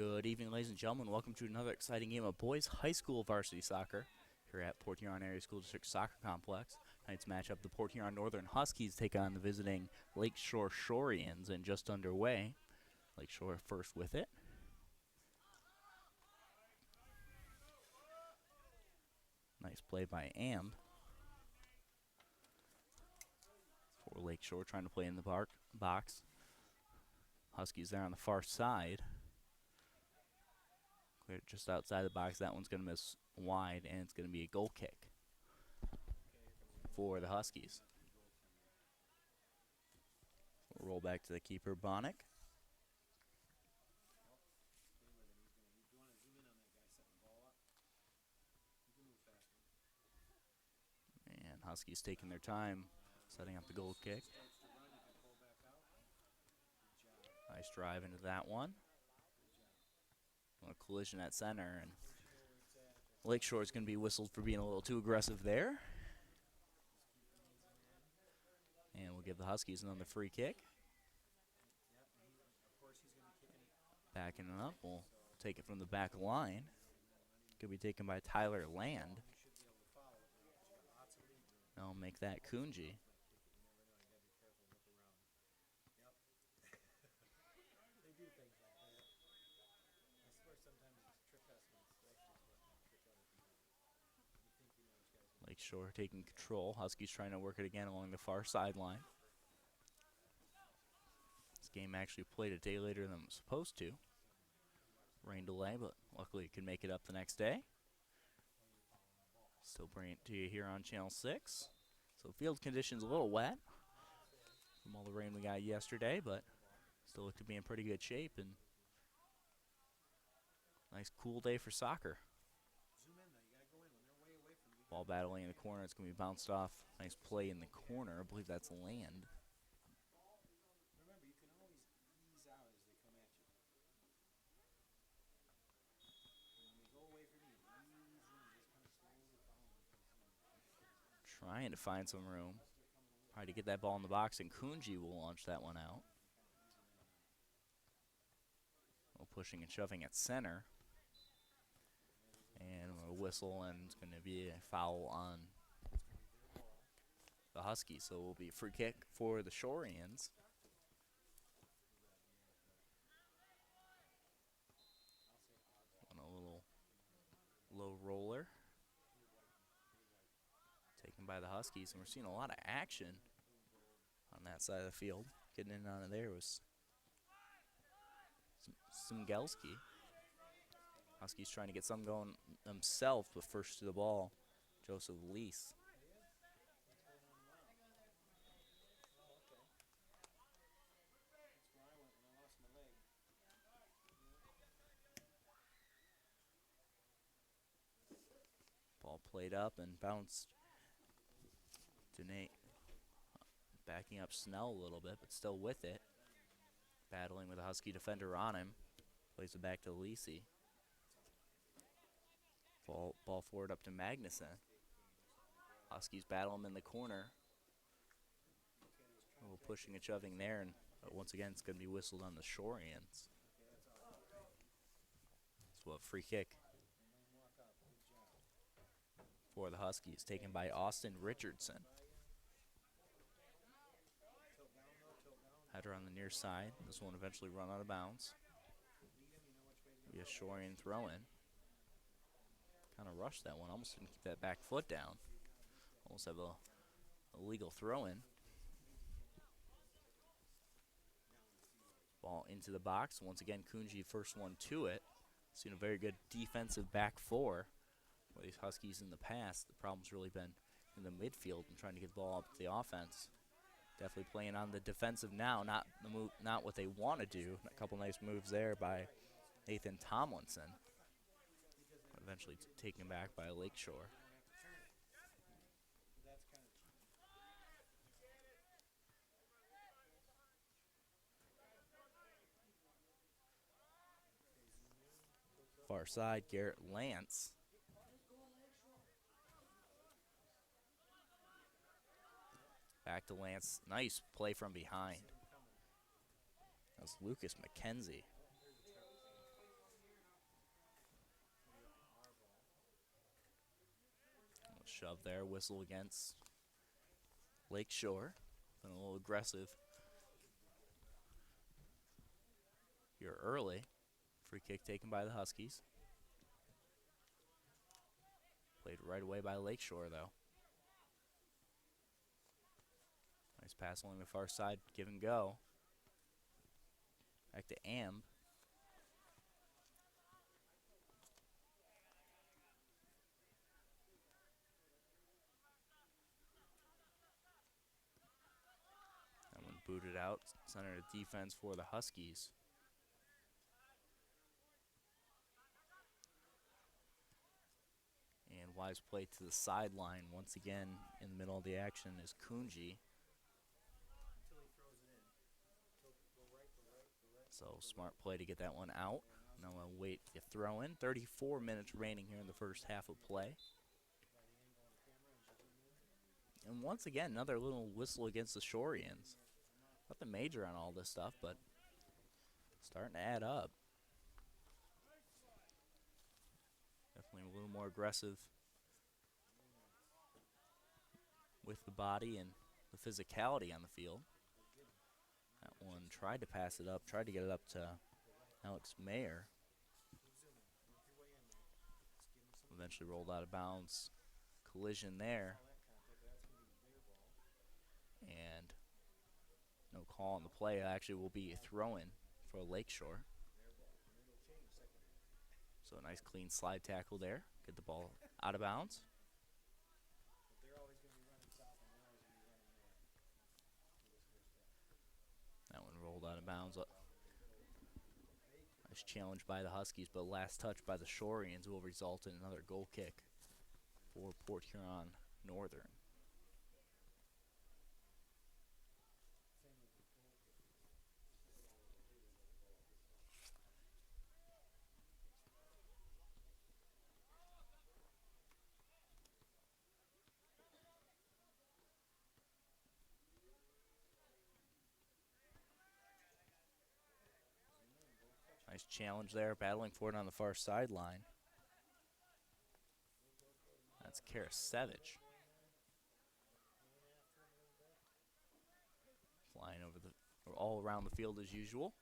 Good evening, ladies and gentlemen. Welcome to another exciting game of boys high school varsity soccer here at Port Huron Area School District Soccer Complex. Tonight's matchup, the Port Huron Northern Huskies take on the visiting Lakeshore Shoreans, and just underway. Lakeshore first with it. Nice play by Amb. For Lakeshore trying to play in the box. Huskies there on the far side. Clear just outside the box. That one's going to miss wide, and it's going to be a goal kick for the Huskies. We'll roll back to the keeper, Bonnick. And Huskies taking their time setting up the goal kick. Nice drive into that one. A collision at center, and Lakeshore is going to be whistled for being a little too aggressive there. And we'll give the Huskies another free kick. Backing it up, we'll take it from the back line. Could be taken by Tyler Land. Now I'll make that Kunji. Lakeshore taking control. Huskies trying to work it again along the far sideline. This game actually played a day later than it was supposed to. Rain delay, but luckily it could make it up the next day. Still bringing it to you here on Channel 6. So field conditions a little wet from all the rain we got yesterday, but still look to be in pretty good shape, and nice cool day for soccer. Ball battling in the corner. It's going to be bounced off. Nice play in the corner. I believe that's Land. Trying to find some room. Trying to get that ball in the box, and Kunji will launch that one out. Pushing and shoving at center. And a whistle, and it's going to be a foul on the Huskies. So it will be a free kick for the Shoreans. On a little low roller. Taken by the Huskies, and we're seeing a lot of action on that side of the field. Getting in and out of there was Simgelski. Huskies trying to get some going themselves, but first to the ball, Joseph Lease. Ball played up and bounced to Nate. Backing up Snell a little bit, but still with it. Battling with a Husky defender on him. Plays it back to Lisi. Ball forward up to Magnuson. Huskies battle him in the corner. A little pushing and shoving there, and once again it's going to be whistled on the Shoreans. So a free kick for the Huskies, taken by Austin Richardson. Header on the near side. This one eventually run out of bounds. Be a Shorean throw-in. Kind of rushed that one. Almost didn't keep that back foot down. Almost have a legal throw-in. Ball into the box. Once again, Kunji first one to it. Seen a very good defensive back four. For these Huskies in the past, the problem's really been in the midfield and trying to get the ball up to the offense. Definitely playing on the defensive now, not what they want to do. A couple nice moves there by Nathan Tomlinson. Eventually taken back by Lakeshore. Far side, Garrett Lance. Back to Lance. Nice play from behind. That's Lucas McKenzie. Shove there, whistle against Lakeshore. Been a little aggressive here early. Free kick taken by the Huskies. Played right away by Lakeshore, though. Nice pass along the far side, give and go. Back to Amb. That one booted out, center of defense for the Huskies. And wise play to the sideline once again in the middle of the action is Kunji. So smart play to get that one out. Now we'll wait to throw in. 34 minutes remaining here in the first half of play. And once again, another little whistle against the Shoreans. Nothing major on all this stuff, but starting to add up. Definitely a little more aggressive with the body and the physicality on the field. That one tried to pass it up, tried to get it up to Alex Mayer. Eventually rolled out of bounds. Collision there. And no call on the play. Actually will be a throw-in for Lakeshore. So a nice clean slide tackle there. Get the ball out of bounds. That one rolled out of bounds. Nice challenge by the Huskies, but last touch by the Shoreans will result in another goal kick for Port Huron Northern. Nice challenge there, battling for it on the far sideline. That's Karasevich. Flying over all around the field as usual.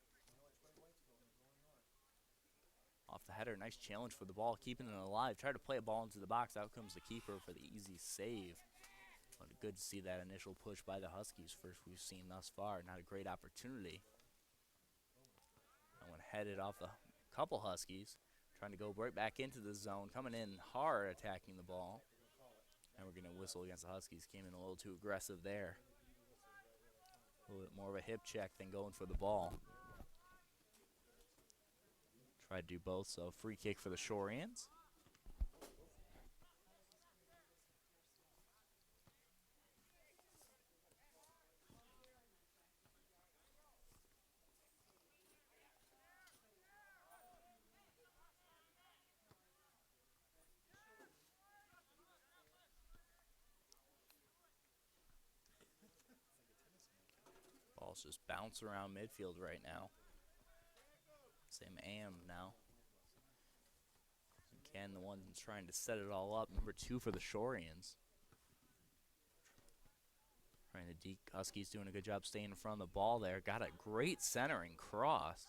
Off the header, nice challenge for the ball, keeping it alive. Try to play a ball into the box. Out comes the keeper for the easy save. But good to see that initial push by the Huskies. First we've seen thus far. Not a great opportunity. That one headed off the couple Huskies. Trying to go right back into the zone. Coming in hard, attacking the ball. And we're going to whistle against the Huskies. Came in a little too aggressive there. A little bit more of a hip check than going for the ball. Tried to do both, so free kick for the Shoreans. Ball's just bouncing around midfield right now. Same Am now. Again, the one trying to set it all up. Number 2 for the Shoreans. Trying to Huskies doing a good job staying in front of the ball there. Got a great centering cross.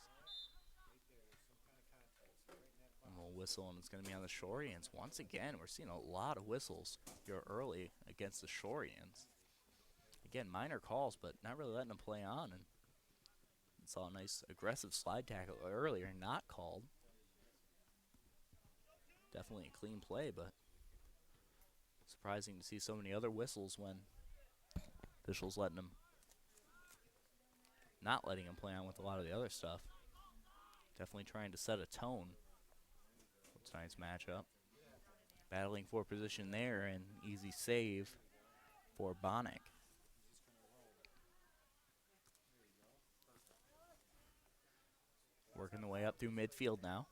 And we'll whistle, and it's going to be on the Shoreans. Once again, we're seeing a lot of whistles here early against the Shoreans. Again, minor calls, but not really letting them play on. And saw a nice aggressive slide tackle earlier, not called. Definitely a clean play, but surprising to see so many other whistles when officials not letting them play on with a lot of the other stuff. Definitely trying to set a tone for tonight's matchup. Battling for position there, and easy save for Bonnick. Working the way up through midfield now.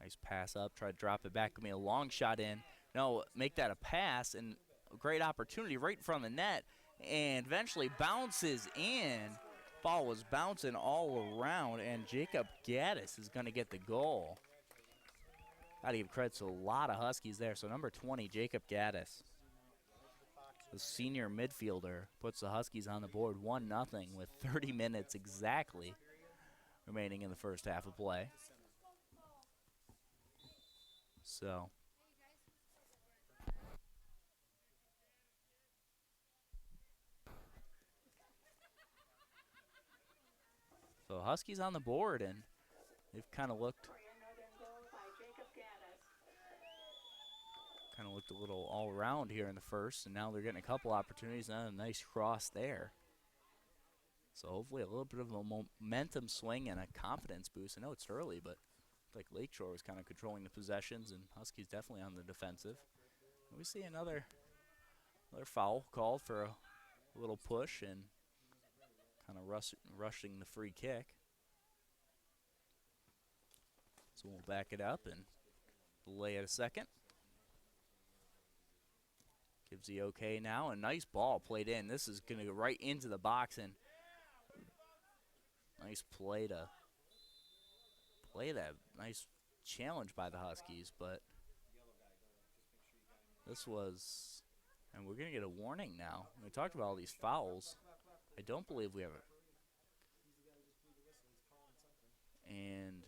Nice pass up, try to drop it back. Give me a long shot in. No, make that a pass, and a great opportunity right in front of the net. And eventually bounces in. Ball was bouncing all around, and Jacob Gaddis is going to get the goal. Got to give credit to a lot of Huskies there. So number 20, Jacob Gaddis, the senior midfielder, puts the Huskies on the board 1-0 with 30 minutes exactly remaining in the first half of play. So Huskies on the board, and they've kind of looked a little all around here in the first, and now they're getting a couple opportunities and a nice cross there. So hopefully a little bit of a momentum swing and a confidence boost. I know it's early, but like Lakeshore was kind of controlling the possessions, and Huskies definitely on the defensive. And we see another foul called for a little push and kind of rushing the free kick. So we'll back it up and delay it a second. Gives the okay now. A nice ball played in. This is going to go right into the box, and nice play to play that. Nice challenge by the Huskies, but this was, and we're going to get a warning now. We talked about all these fouls. I don't believe we have it. And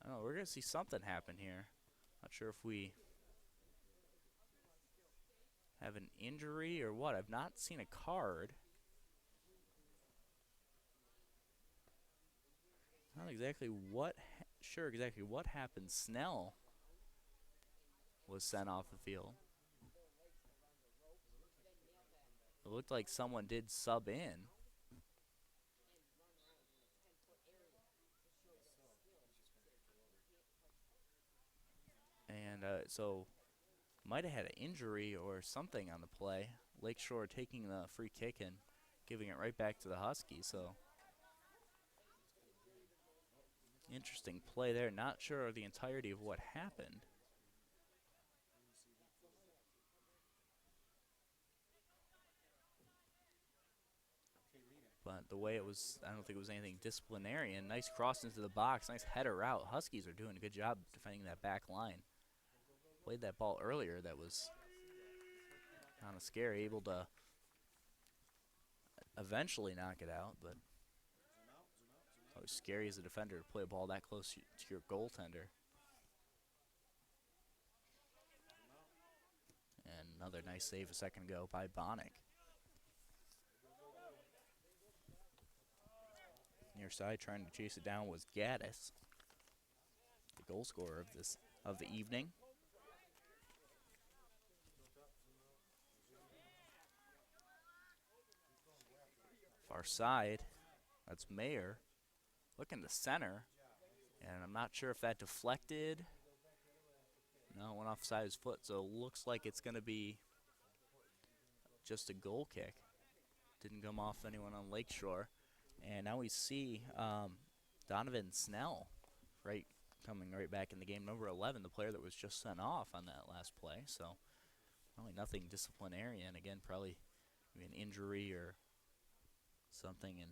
I don't know, we're going to see something happen here. Not sure if we have an injury or what. I've not seen a card. Not exactly sure exactly what happened. Snell was sent off the field. It looked like someone did sub in. And so might have had an injury or something on the play. Lakeshore taking the free kick and giving it right back to the Huskies. So interesting play there. Not sure the entirety of what happened. But the way it was, I don't think it was anything disciplinarian. Nice cross into the box. Nice header out. Huskies are doing a good job defending that back line. Played that ball earlier that was kind of scary. Able to eventually knock it out, but it's always scary as a defender to play a ball that close to your goaltender. And another nice save a second ago by Bonnick. Near side trying to chase it down was Gaddis, the goal scorer of the evening. Far side, that's Mayer looking to center, and I'm not sure if that deflected. No, it went offside his foot, so it looks like it's going to be just a goal kick. Didn't come off anyone on Lakeshore. And now we see Donovan Snell coming right back in the game. Number 11, the player that was just sent off on that last play. So probably nothing disciplinarian. Again, probably an injury or something, and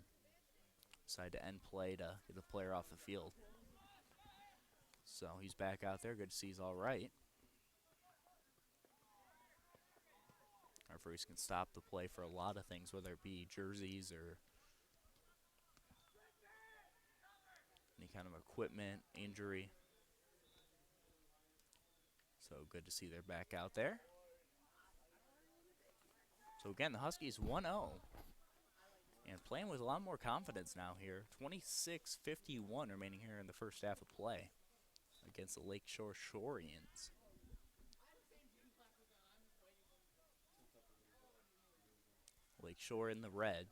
decided to end play to get the player off the field. So he's back out there. Good to see he's all right. Our referees can stop the play for a lot of things, whether it be jerseys or any kind of equipment, injury. So good to see they're back out there. So again, the Huskies 1-0. And playing with a lot more confidence now here. 26:51 remaining here in the first half of play against the Lakeshore Shoreans. Lakeshore in the red.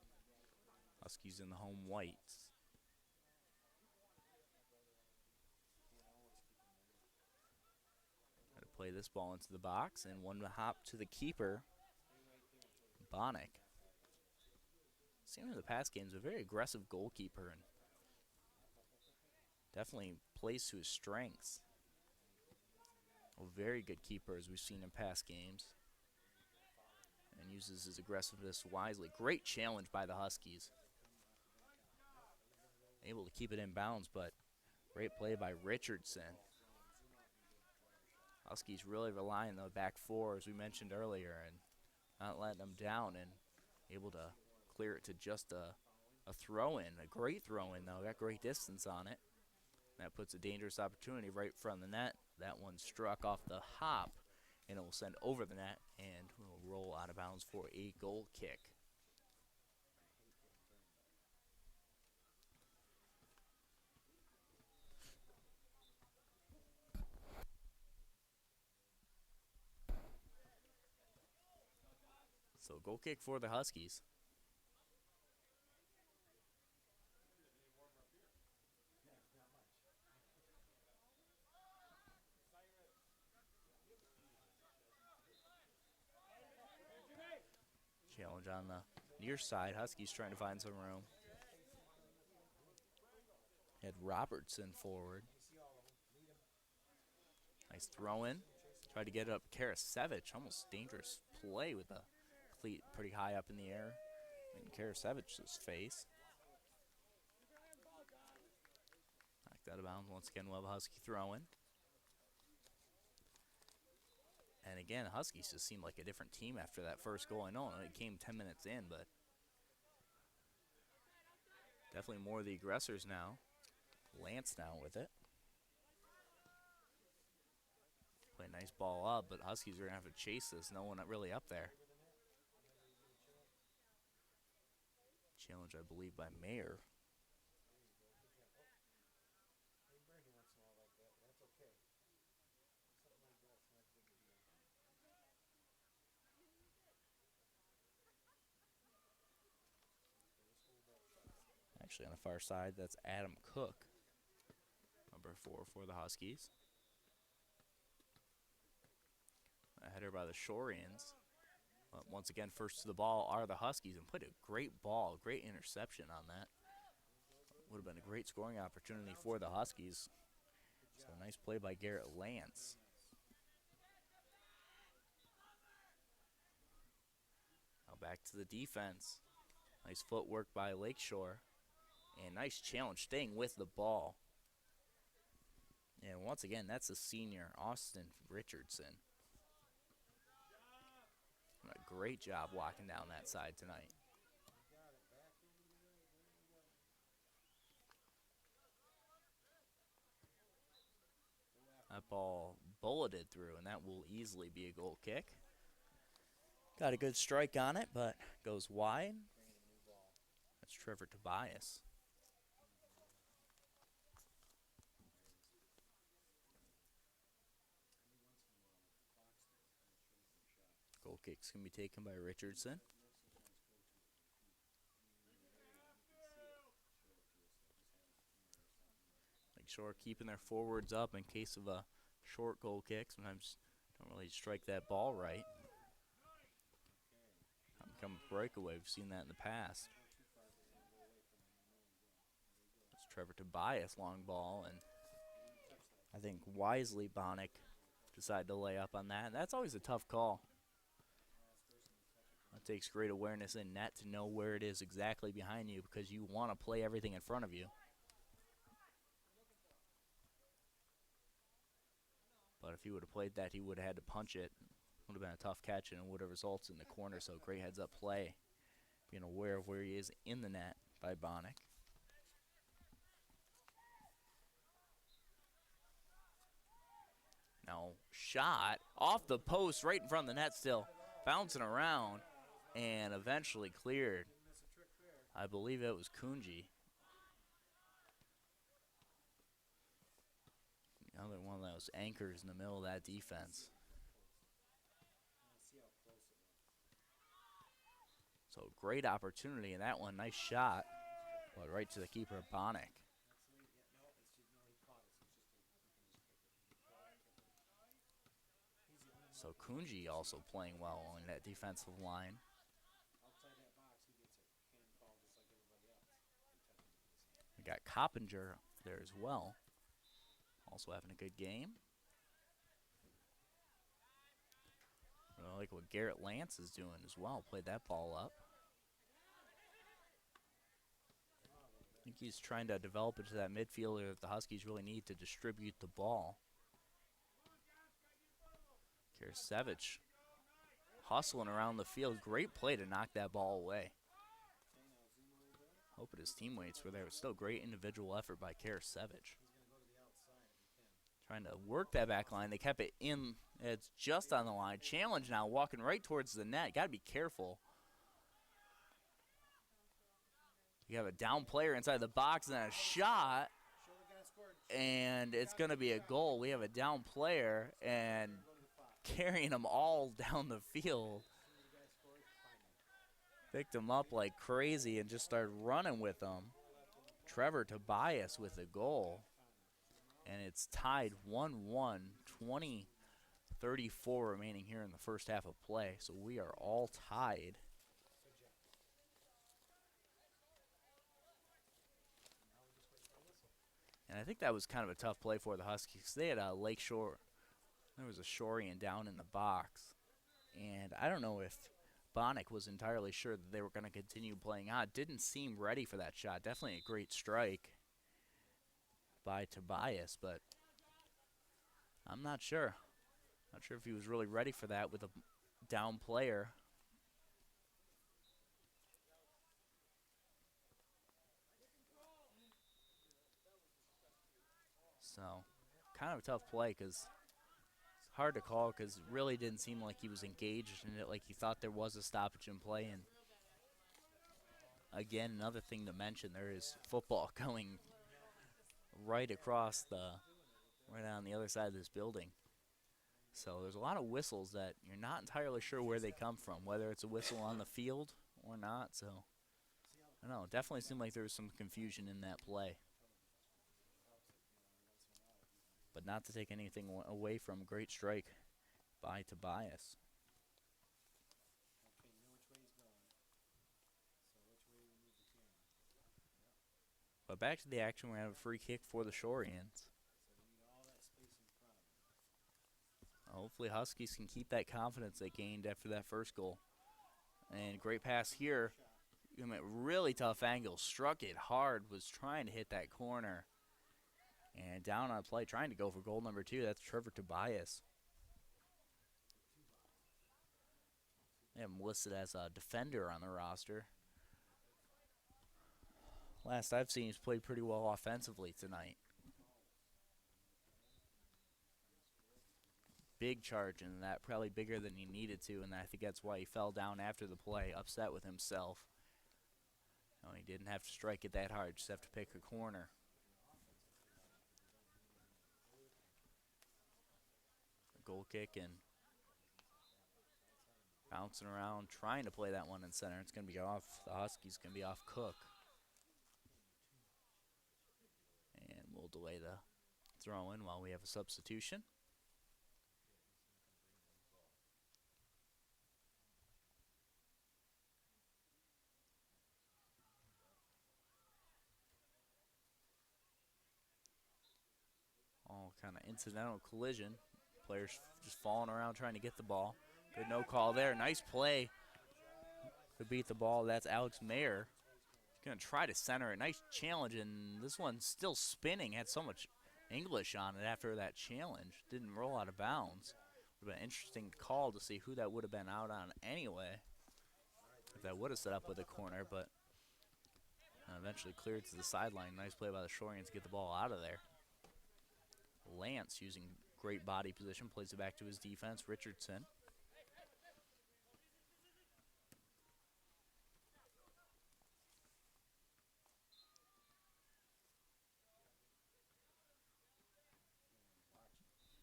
Huskies in the home whites. Got to play this ball into the box, and one hop to the keeper, Bonnick. Seen in the past games, a very aggressive goalkeeper, and definitely plays to his strengths. A very good keeper, as we've seen in past games. and uses his aggressiveness wisely. Great challenge by the Huskies. Able to keep it in bounds, but great play by Richardson. Huskies really relying on the back four, as we mentioned earlier, and not letting them down, and able to clear it to just a throw-in. A great throw-in, though. Got great distance on it. That puts a dangerous opportunity right in front of the net. That one struck off the hop, and it will send over the net and will roll out of bounds for a goal kick. So goal kick for the Huskies. Challenge on the near side. Huskies trying to find some room. Had Robertson forward. Nice throw in. Tried to get it up. Karasevich, almost dangerous play with the cleat pretty high up in the air in Karasevich's face. Knocked out of bounds. Once again, we'll have a Husky throw in. And again, Huskies just seemed like a different team after that first goal. I know it came 10 minutes in, but definitely more of the aggressors now. Lance now with it. Play a nice ball up, but Huskies are going to have to chase this. No one really up there. Challenge, I believe, by Mayer. Actually, on the far side, that's Adam Cook, number 4 for the Huskies. A header by the Shorians. But once again, first to the ball are the Huskies, and put a great ball, great interception on that. Would have been a great scoring opportunity for the Huskies. So nice play by Garrett Lance. Now back to the defense. Nice footwork by Lakeshore. And nice challenge, staying with the ball. And once again, that's a senior, Austin Richardson. A great job walking down that side tonight. That ball bulleted through, and that will easily be a goal kick. Got a good strike on it, but goes wide. That's Trevor Tobias. Goal kick's going to be taken by Richardson. Lakeshore keeping their forwards up in case of a short goal kick. Sometimes don't really strike that ball right. Come breakaway, we've seen that in the past. It's Trevor Tobias, long ball, and I think wisely Bonnick decided to lay up on that. And that's always a tough call. It takes great awareness in net to know where it is exactly behind you because you want to play everything in front of you. But if he would have played that, he would have had to punch it. Would have been a tough catch, and it would have resulted in the corner. So great heads-up play, being aware of where he is in the net by Bonnick. Now, shot off the post right in front of the net still, bouncing around, and eventually cleared. I believe it was Kunji. Another one of those anchors in the middle of that defense. So great opportunity in that one. Nice shot. But right to the keeper, Bonnick. So Kunji also playing well on that defensive line. We got Coppinger there as well. Also having a good game. I like what Garrett Lance is doing as well. Played that ball up. I think he's trying to develop into that midfielder that the Huskies really need to distribute the ball. Karasevich hustling around the field. Great play to knock that ball away. Hoping his teammates were there. It was still great individual effort by Karasevich. Trying to work that back line. They kept it in. It's just on the line. Challenge now, walking right towards the net. Got to be careful. You have a down player inside the box and then a shot. And it's going to be a goal. We have a down player and carrying them all down the field. Picked him up like crazy and just started running with them. Trevor Tobias with a goal. And it's tied 1-1, 20:34 remaining here in the first half of play. So we are all tied. And I think that was kind of a tough play for the Huskies. They had a Lakeshore. There was a Shorian down in the box. And I don't know if Bonnick was entirely sure that they were going to continue playing on. Didn't seem ready for that shot. Definitely a great strike by Tobias, but I'm not sure. Not sure if he was really ready for that with a down player. So, kind of a tough play because it's hard to call because it really didn't seem like he was engaged in it, like he thought there was a stoppage in play. And again, another thing to mention, there is football going right across right on the other side of this building. So there's a lot of whistles that you're not entirely sure where they come from, whether it's a whistle on the field or not. So, I don't know, it definitely seemed like there was some confusion in that play. But not to take anything away from great strike by Tobias. But back to the action, we're going to have a free kick for the Shorians. Hopefully Huskies can keep that confidence they gained after that first goal. And great pass here. Really tough angle. Struck it hard. Was trying to hit that corner. And down on play, trying to go for goal number 2. That's Trevor Tobias. They have him listed as a defender on the roster. Last I've seen, he's played pretty well offensively tonight. Big charge in that, probably bigger than he needed to, and I think that's why he fell down after the play, upset with himself. No, he didn't have to strike it that hard, just have to pick a corner. Goal kick and bouncing around, trying to play that one in center. It's going to be off. The Huskies going to be off Cook. And we'll delay the throw in while we have a substitution. All kind of incidental collision. Players just falling around trying to get the ball. Good no call there. Nice play to beat the ball. That's Alex Mayer. He's going to try to center it. Nice challenge, and this one's still spinning. Had so much English on it after that challenge. Didn't roll out of bounds. Would have been an interesting call to see who that would have been out on anyway. If that would have set up with a corner, but eventually cleared to the sideline. Nice play by the Shorians to get the ball out of there. Lance using great body position, plays it back to his defense, Richardson.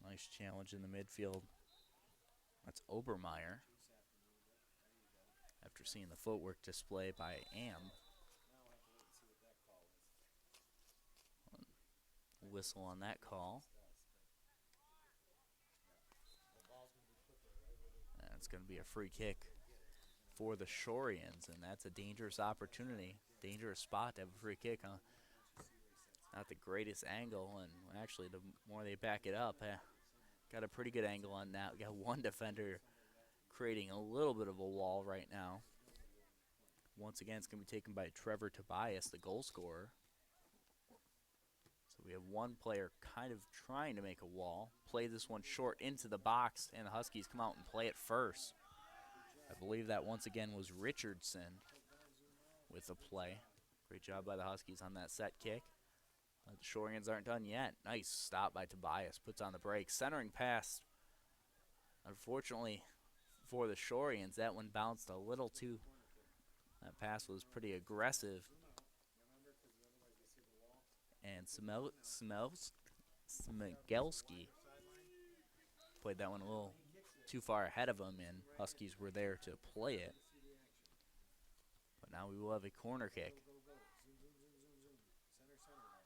Nice challenge in the midfield. That's Obermeyer. After seeing the footwork display by Am. Whistle on that call. And it's going to be a free kick for the Shorians, and that's a dangerous opportunity, dangerous spot to have a free kick. Not the greatest angle, and actually the more they back it up, got a pretty good angle on that. We got one defender creating a little bit of a wall right now. Once again, it's going to be taken by Trevor Tobias, the goal scorer. So we have one player kind of trying to make a wall, play this one short into the box, and the Huskies come out and play it first. I believe that once again was Richardson with the play. Great job by the Huskies on that set kick. The Shorians aren't done yet. Nice stop by Tobias, puts on the brakes. Centering pass. Unfortunately for the Shorians, that one bounced a little too. That pass was pretty aggressive. And Smigelski played that one a little too far ahead of him, and Huskies were there to play it. But now we will have a corner kick.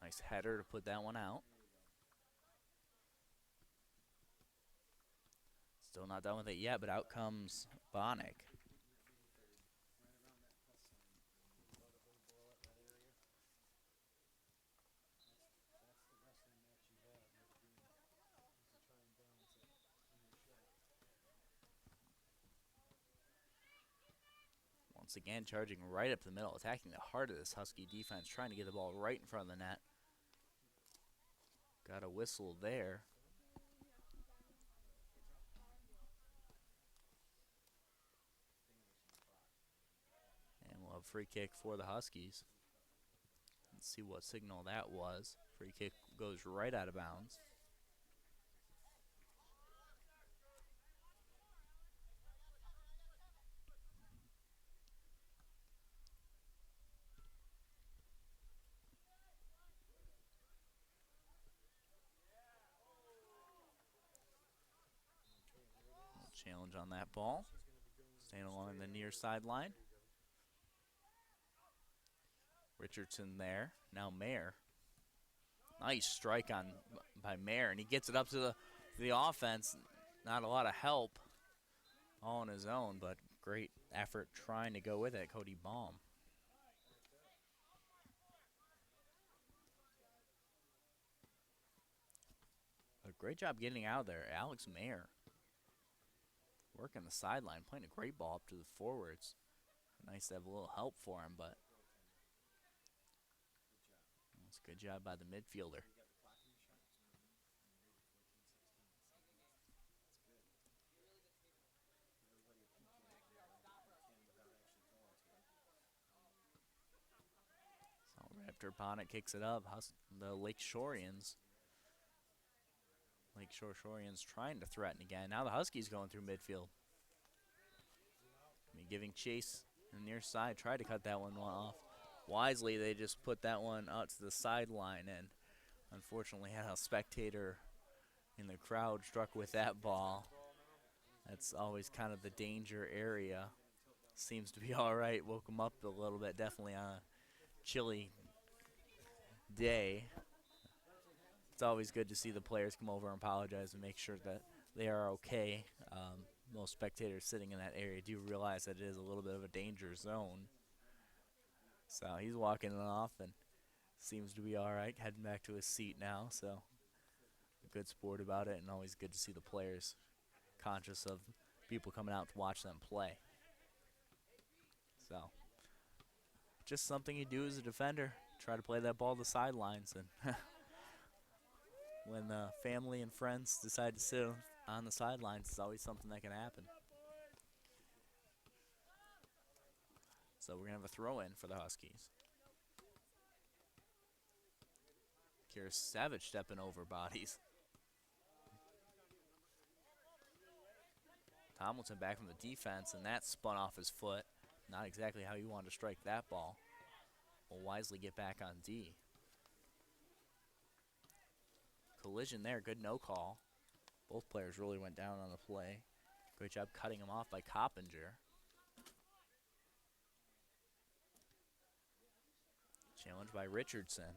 Nice header to put that one out. Still not done with it yet, but out comes Bonnick. Once again, charging right up the middle, attacking the heart of this Husky defense, trying to get the ball right in front of the net. Got a whistle there. And we'll have a free kick for the Huskies. Let's see what signal that was. Free kick goes right out of bounds. Challenge on that ball. Staying along the near sideline. Richardson there. Now Mayer. Nice strike on by Mayer, and he gets it up to the offense. Not a lot of help all on his own, but great effort trying to go with it, Cody Baum. A great job getting out of there, Alex Mayer. Working the sideline, playing a great ball up to the forwards. Nice to have a little help for him, but that's a good job by the midfielder. So right after Bonnet kicks it up, the Lake Shorians trying to threaten again. Now the Huskies going through midfield. Giving chase on the near side. Tried to cut that one off. Wisely, they just put that one out to the sideline, and unfortunately had a spectator in the crowd struck with that ball. That's always kind of the danger area. Seems to be all right. Woke him up a little bit, definitely on a chilly day. It's always good to see the players come over and apologize and make sure that they are okay. Most spectators sitting in that area do realize that it is a little bit of a danger zone. So he's walking it off and seems to be all right, heading back to his seat now. So a good sport about it, and always good to see the players conscious of people coming out to watch them play. So just something you do as a defender, try to play that ball to the sidelines. And when family and friends decide to sit on the sidelines, it's always something that can happen. So we're going to have a throw-in for the Huskies. Kira Savage stepping over bodies. Tomlinson back from the defense, and that spun off his foot. Not exactly how you wanted to strike that ball. Will wisely get back on D. Collision there, good no call. Both players really went down on the play. Great job cutting him off by Coppinger. Challenge by Richardson.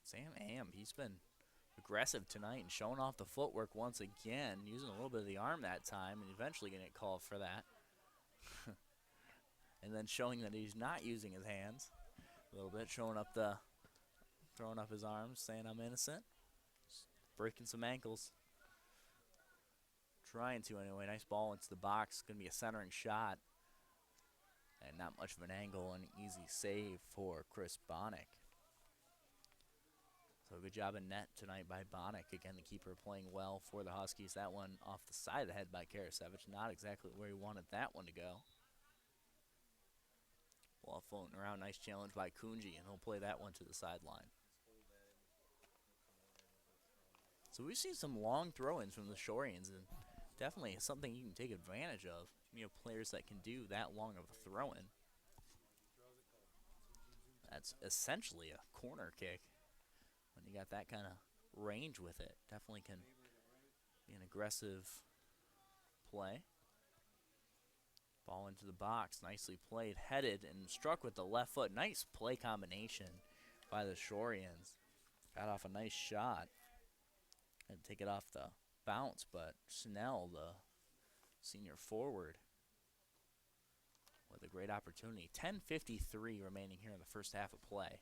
Sam Am, he's been aggressive tonight and showing off the footwork once again, using a little bit of the arm that time, and eventually going to get called for that. And then showing that he's not using his hands a little bit, throwing up his arms, saying I'm innocent, breaking some ankles, Trying to anyway. Nice ball into the box. Going to be a centering shot. And not much of an angle. An easy save for Chris Bonnick. So good job in net tonight by Bonnick. Again, the keeper playing well for the Huskies. That one off the side of the head by Karasevich. Not exactly where he wanted that one to go. Ball floating around. Nice challenge by Kunji, and he'll play that one to the sideline. So we've seen some long throw-ins from the Shorians, and definitely something you can take advantage of. You have players that can do that long of a throw-in. That's essentially a corner kick. When you got that kind of range with it, definitely can be an aggressive play. Ball into the box, nicely played, headed and struck with the left foot. Nice play combination by the Shorians. Got off a nice shot. Had to take it off the bounce, but Snell, the senior forward, with a great opportunity. 10:53 remaining here in the first half of play.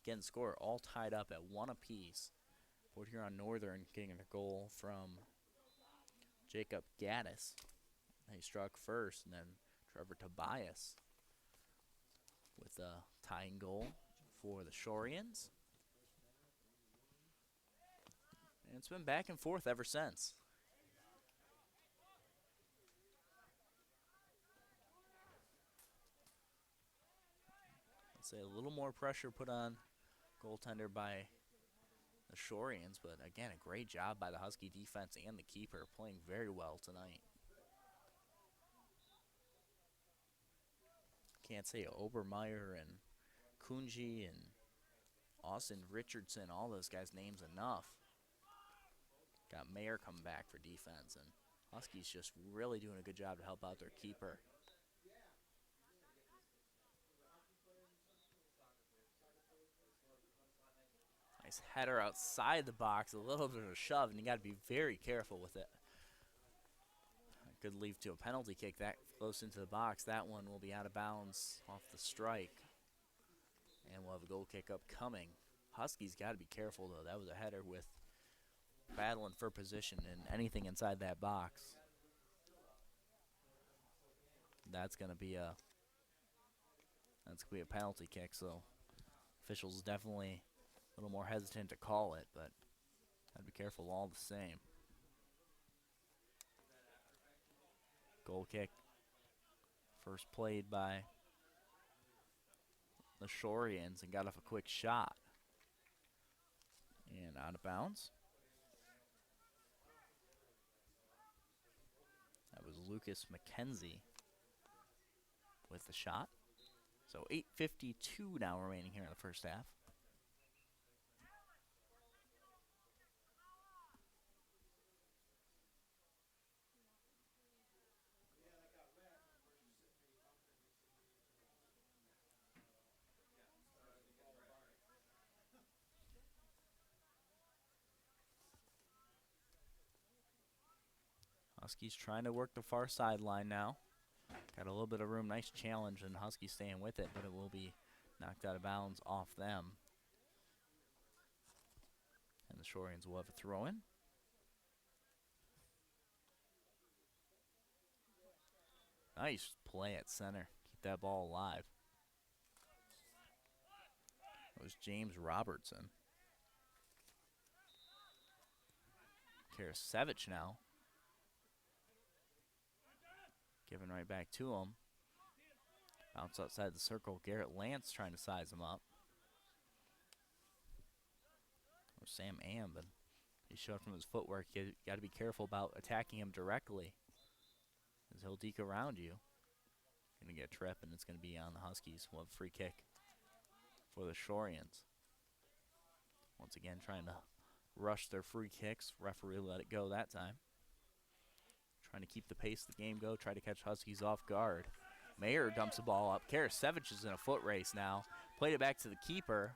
Again, score all tied up at 1 apiece. Port Huron Northern getting a goal from Jacob Gaddis. He struck first, and then Trevor Tobias with a tying goal for the Shorians. And it's been back and forth ever since. I'd say a little more pressure put on goaltender by the Shorians, but again, a great job by the Husky defense and the keeper, playing very well tonight. Can't say Obermeyer and Kunji and Austin Richardson, all those guys' names enough. Got Mayer coming back for defense, and Huskies just really doing a good job to help out their keeper. Nice header outside the box, a little bit of a shove, and you got to be very careful with it. Could lead to a penalty kick that close into the box. That one will be out of bounds off the strike, and we'll have a goal kick upcoming. Huskies got to be careful, though. That was a header with battling for position and anything inside that box. That's going to be a penalty kick, so officials definitely a little more hesitant to call it, but got to be careful all the same. Goal kick, first played by the Shorians, and got off a quick shot. And out of bounds. That was Lucas McKenzie with the shot. So 8:52 now remaining here in the first half. Huskies trying to work the far sideline now. Got a little bit of room. Nice challenge, and Huskies staying with it, but it will be knocked out of bounds off them. And the Shorians will have a throw-in. Nice play at center. Keep that ball alive. It was James Robertson. Karasevich now. Giving right back to him. Bounce outside the circle. Garrett Lance trying to size him up. Or Sam Am, but he showed from his footwork. You got to be careful about attacking him directly, as he'll deke around you. Going to get a trip, and it's going to be on the Huskies. We'll have a free kick for the Shorians. Once again, trying to rush their free kicks. Referee let it go that time. Trying to keep the pace of the game go, try to catch Huskies off guard. Mayer dumps the ball up. Karasevich is in a foot race now. Played it back to the keeper,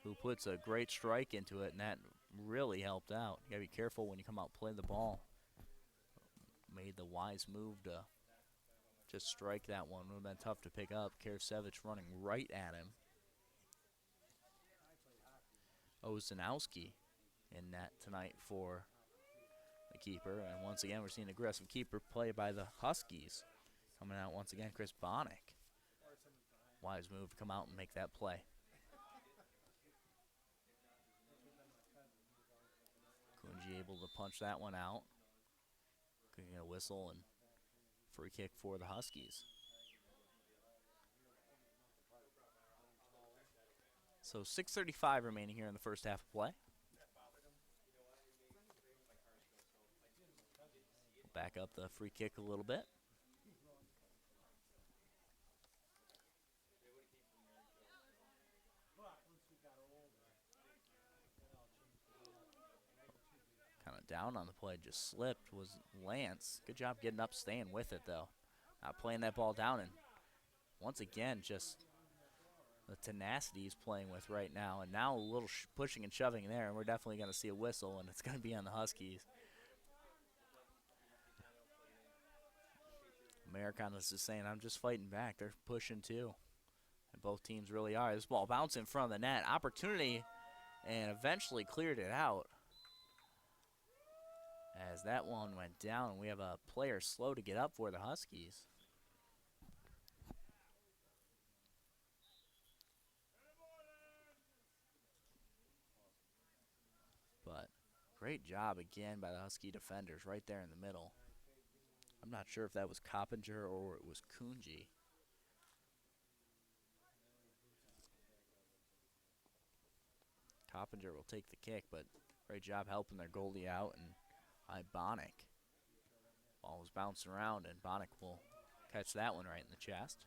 who puts a great strike into it, and that really helped out. You gotta be careful when you come out and play the ball. Made the wise move to just strike that one. Would have been tough to pick up. Karasevich running right at him. Ozanowski in net tonight for the keeper. And once again, we're seeing aggressive keeper play by the Huskies. Coming out once again, Chris Bonnick. Wise move to come out and make that play. Kunji able to punch that one out. Couldn't get a whistle, and free kick for the Huskies. So 6:35 remaining here in the first half of play. We'll back up the free kick a little bit. Kind of down on the play, just slipped, was Lance. Good job getting up, staying with it, though. Not playing that ball down, and once again, just the tenacity he's playing with right now. And now a little pushing and shoving there, and we're definitely going to see a whistle, and it's going to be on the Huskies. Americanos is saying, I'm just fighting back. They're pushing, too. And both teams really are. This ball bounced in front of the net. Opportunity, and eventually cleared it out. As that one went down, we have a player slow to get up for the Huskies. But great job again by the Husky defenders right there in the middle. I'm not sure if that was Coppinger or it was Kunji. Coppinger will take the kick, but great job helping their goalie out, and Bonnick. Ball was bouncing around, and Bonnick will catch that one right in the chest.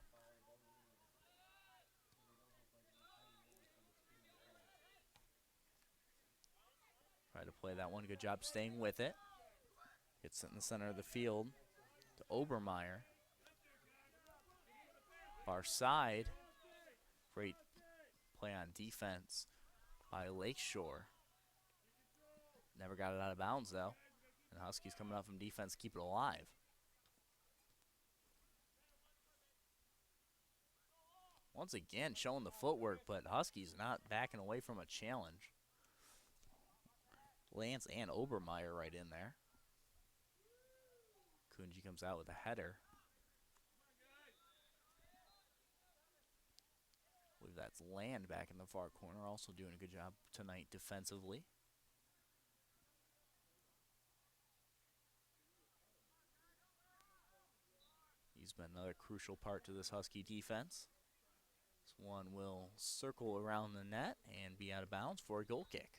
Try to play that one. Good job staying with it. Gets it in the center of the field to Obermeyer. Far side. Great play on defense by Lakeshore. Never got it out of bounds, though. And the Huskies coming up from defense, keep it alive. Once again, showing the footwork, but Huskies not backing away from a challenge. Lance and Obermeyer right in there. Kunji comes out with a header. I believe that's Land back in the far corner, also doing a good job tonight defensively. He's been another crucial part to this Husky defense. This one will circle around the net and be out of bounds for a goal kick.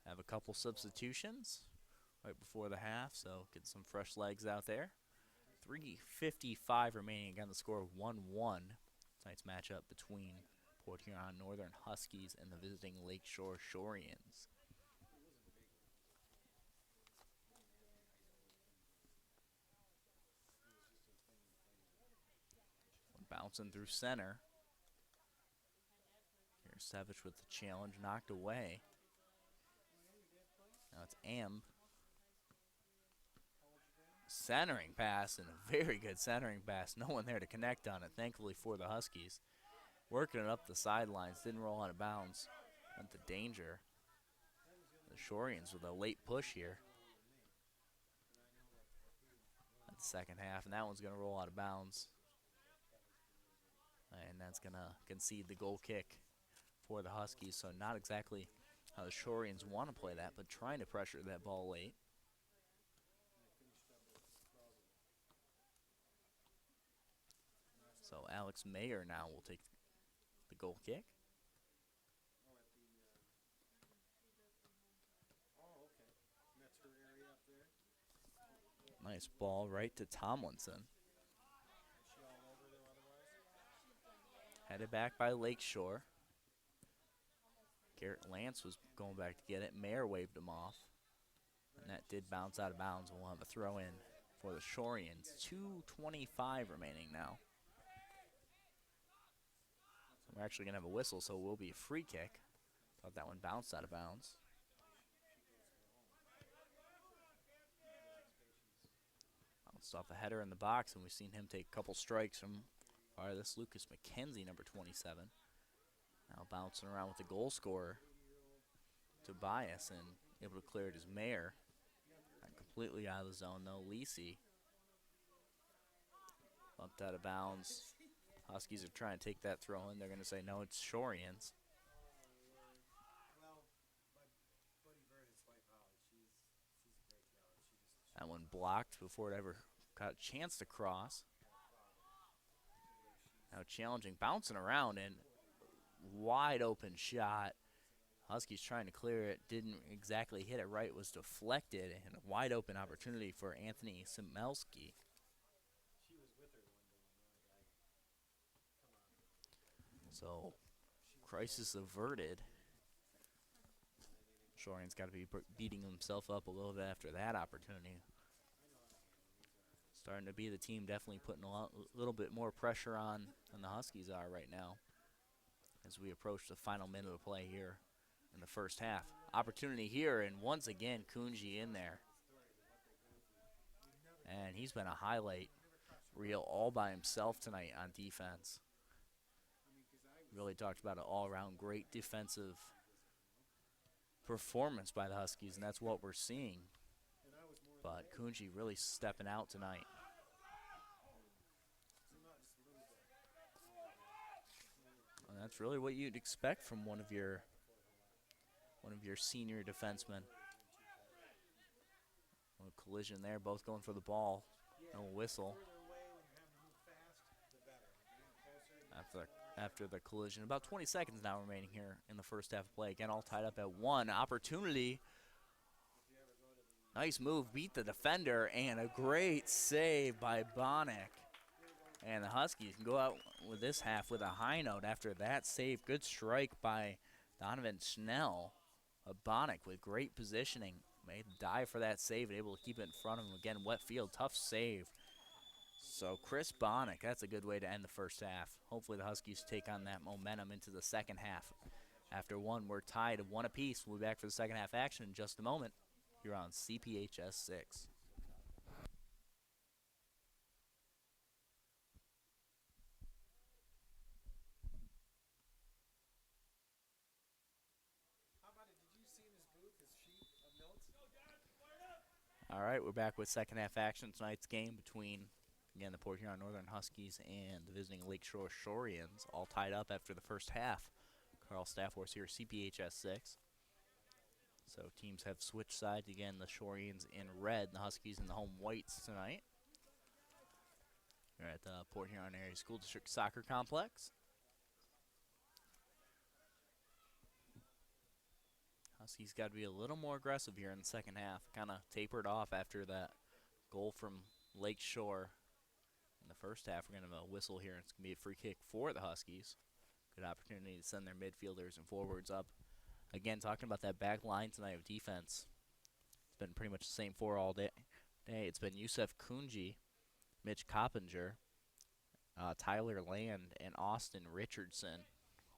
Have a couple substitutions right before the half, so get some fresh legs out there. 3:55 remaining, again the score of 1-1. Tonight's matchup between Port Huron Northern Huskies and the visiting Lakeshore Shorians. Bouncing through center. Here's Savage with the challenge, knocked away. Now it's Amb. Centering pass, and a very good centering pass. No one there to connect on it, thankfully for the Huskies. Working it up the sidelines, didn't roll out of bounds. Went to danger. The Shorians with a late push here. That's the second half, and that one's going to roll out of bounds. And that's going to concede the goal kick for the Huskies. So not exactly how the Shorians want to play that, but trying to pressure that ball late. So Alex Mayer now will take the goal kick. Nice ball right to Tomlinson. Headed back by Lakeshore. Garrett Lance was going back to get it. Mayer waved him off. And that did bounce out of bounds. We'll have a throw in for the Shorians. 2:25 remaining now. So we're actually going to have a whistle, so it will be a free kick. Thought that one bounced out of bounds. Bounced off a header in the box, and we've seen him take a couple strikes from this Lucas McKenzie, number 27. Now bouncing around with the goal scorer, Tobias, and able to clear it as Mayer. completely out of the zone, though. Lisi bumped out of bounds. Huskies are trying to take that throw in. They're going to say, no, it's Shorians. That one blocked before it ever got a chance to cross. Now challenging, bouncing around, and wide open shot. Huskies trying to clear it, didn't exactly hit it right, it was deflected, and a wide open opportunity for Anthony Simelski. So, crisis averted. Shorian's got to be beating himself up a little bit after that opportunity. Starting to be the team definitely putting a little bit more pressure on than the Huskies are right now as we approach the final minute of play here in the first half. Opportunity here, and once again, Kunji in there. And he's been a highlight reel all by himself tonight on defense. Really talked about an all-around great defensive performance by the Huskies, and that's what we're seeing. But Kunji really stepping out tonight. And that's really what you'd expect from one of your senior defensemen. A collision there, both going for the ball. No whistle. After the collision. About 20 seconds now remaining here in the first half of play. Again, all tied up at 1. Opportunity. Nice move, beat the defender, and a great save by Bonnick. And the Huskies can go out with this half with a high note after that save. Good strike by Donovan Schnell. Bonnick with great positioning. Made the dive for that save and able to keep it in front of him. Again, wet field, tough save. So Chris Bonnick, that's a good way to end the first half. Hopefully the Huskies take on that momentum into the second half. After 1, we're tied at 1 apiece. We'll be back for the second half action in just a moment here on CPHS 6. All right, we're back with second half action. Tonight's game between, again, the Port Huron Northern Huskies and the visiting Lakeshore Shorians, all tied up after the first half. Carl Staffhorse here, CPHS 6. So teams have switched sides again. The Shorians in red, and the Huskies in the home whites tonight. We're at the Port Huron Area School District Soccer Complex. Huskies got to be a little more aggressive here in the second half. Kind of tapered off after that goal from Lakeshore in the first half. We're going to have a whistle here. It's going to be a free kick for the Huskies. Good opportunity to send their midfielders and forwards up. Again, talking about that back line tonight of defense. It's been pretty much the same four all day. It's been Yusef Kunji, Mitch Coppinger, Tyler Land, and Austin Richardson,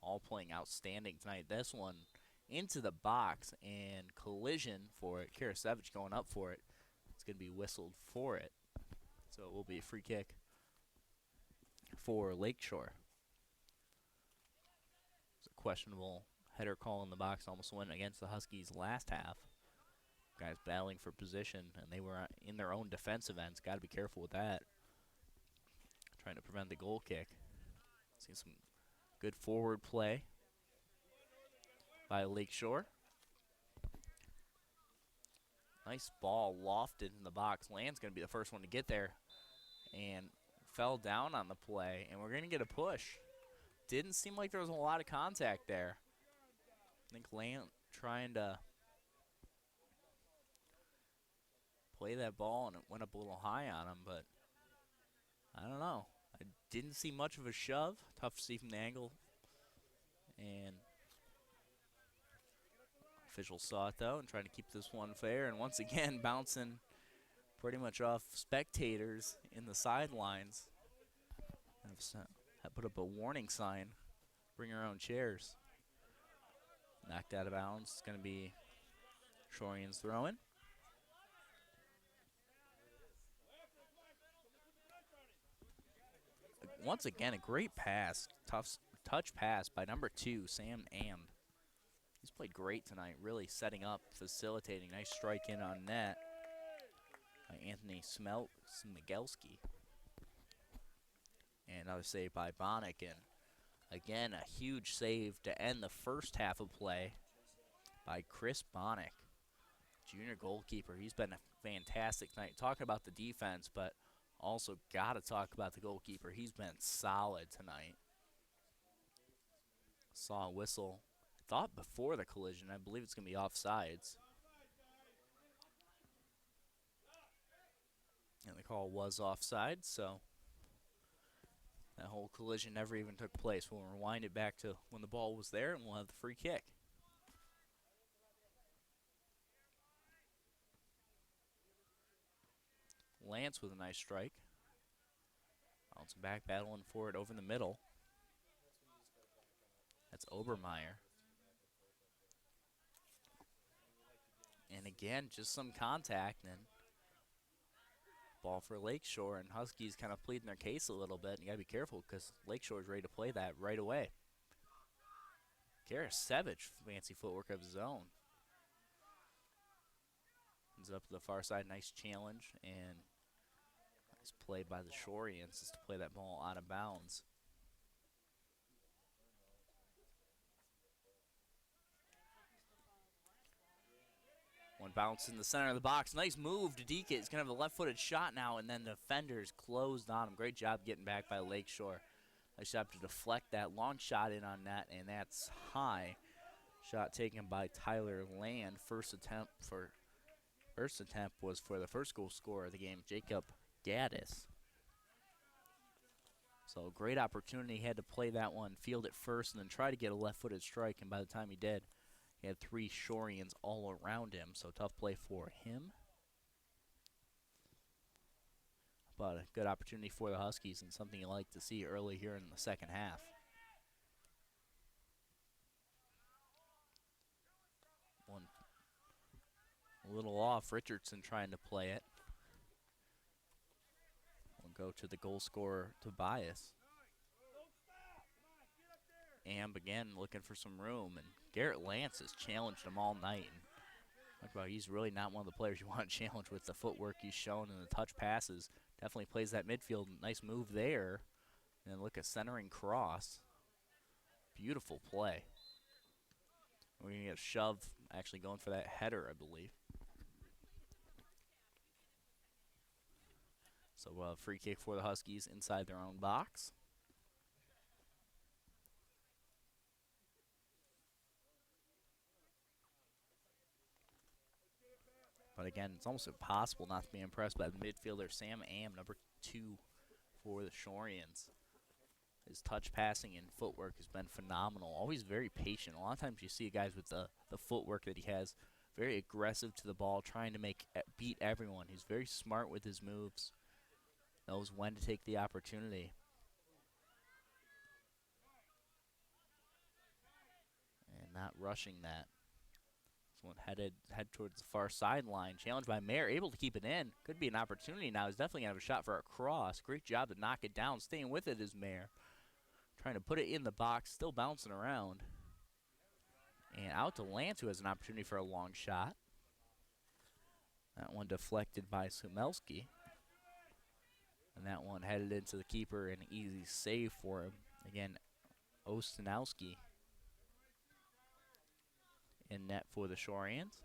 all playing outstanding tonight. This one into the box and collision for it. Karasevich going up for it. It's going to be whistled for it. So it will be a free kick for Lakeshore. It's a questionable header call in the box. Almost went against the Huskies last half. Guys battling for position, and they were in their own defensive ends. Got to be careful with that. Trying to prevent the goal kick. See some good forward play by Lakeshore. Nice ball lofted in the box. Land's going to be the first one to get there and fell down on the play, and we're going to get a push. Didn't seem like there was a lot of contact there. I think Land trying to play that ball, and it went up a little high on him, but I don't know. I didn't see much of a shove. Tough to see from the angle. And officials saw it, though, and trying to keep this one fair. And once again, bouncing pretty much off spectators in the sidelines. Have put up a warning sign. Bring your own chairs. Knocked out of bounds. It's going to be Shorian's throwing. Once again, a great pass. Tough touch pass by number 2, Sam And. He's played great tonight, really setting up, facilitating. Nice strike in on net. by Anthony Smigelski. And another save by Bonick. And again, a huge save to end the first half of play by Chris Bonick, junior goalkeeper. He's been fantastic tonight. Talking about the defense, but also got to talk about the goalkeeper. He's been solid tonight. Saw a whistle, thought before the collision. I believe it's going to be offsides. And the call was offside, so that whole collision never even took place. We'll rewind it back to when the ball was there, and we'll have the free kick. Lance with a nice strike. Bouncing back, battling for it over the middle. That's Obermeyer. And again, just some contact, and ball for Lakeshore, and Huskies kind of pleading their case a little bit. You got to be careful because Lakeshore's ready to play that right away. Karasevich, fancy footwork of his own. Ends up to the far side, nice challenge, and nice play by the Shoreans just to play that ball out of bounds. One bounce in the center of the box. Nice move to Deke. He's going to have a left-footed shot now, and then the defenders closed on him. Great job getting back by Lakeshore. Nice job to deflect that long shot in on net, and that's high. Shot taken by Tyler Land. First attempt was for the first goal scorer of the game, Jacob Gaddis. So great opportunity. He had to play that one, field it first, and then try to get a left-footed strike, and by the time he did, he had three Shoreans all around him, so tough play for him. But a good opportunity for the Huskies and something you like to see early here in the second half. One a little off. Richardson trying to play it. We'll go to the goal scorer, Tobias. Amb again looking for some room, and Garrett Lance has challenged him all night. And talk about he's really not one of the players you want to challenge with the footwork he's shown and the touch passes. Definitely plays that midfield. Nice move there. And then look at centering cross. Beautiful play. We're going to get a shove, actually going for that header, I believe. So free kick for the Huskies inside their own box. But again, it's almost impossible not to be impressed by the midfielder, Sam Am, number 2 for the Shoreans. His touch passing and footwork has been phenomenal. Always very patient. A lot of times you see guys with the footwork that he has, very aggressive to the ball, trying to beat everyone. He's very smart with his moves. Knows when to take the opportunity. And not rushing that. One head towards the far sideline. Challenged by Mayer, able to keep it in. Could be an opportunity now. He's definitely going to have a shot for a cross. Great job to knock it down. Staying with it is Mayer. Trying to put it in the box, still bouncing around. And out to Lance, who has an opportunity for a long shot. That one deflected by Sumelski. And that one headed into the keeper, an easy save for him. Again, Ostinowski in net for the Shoreans.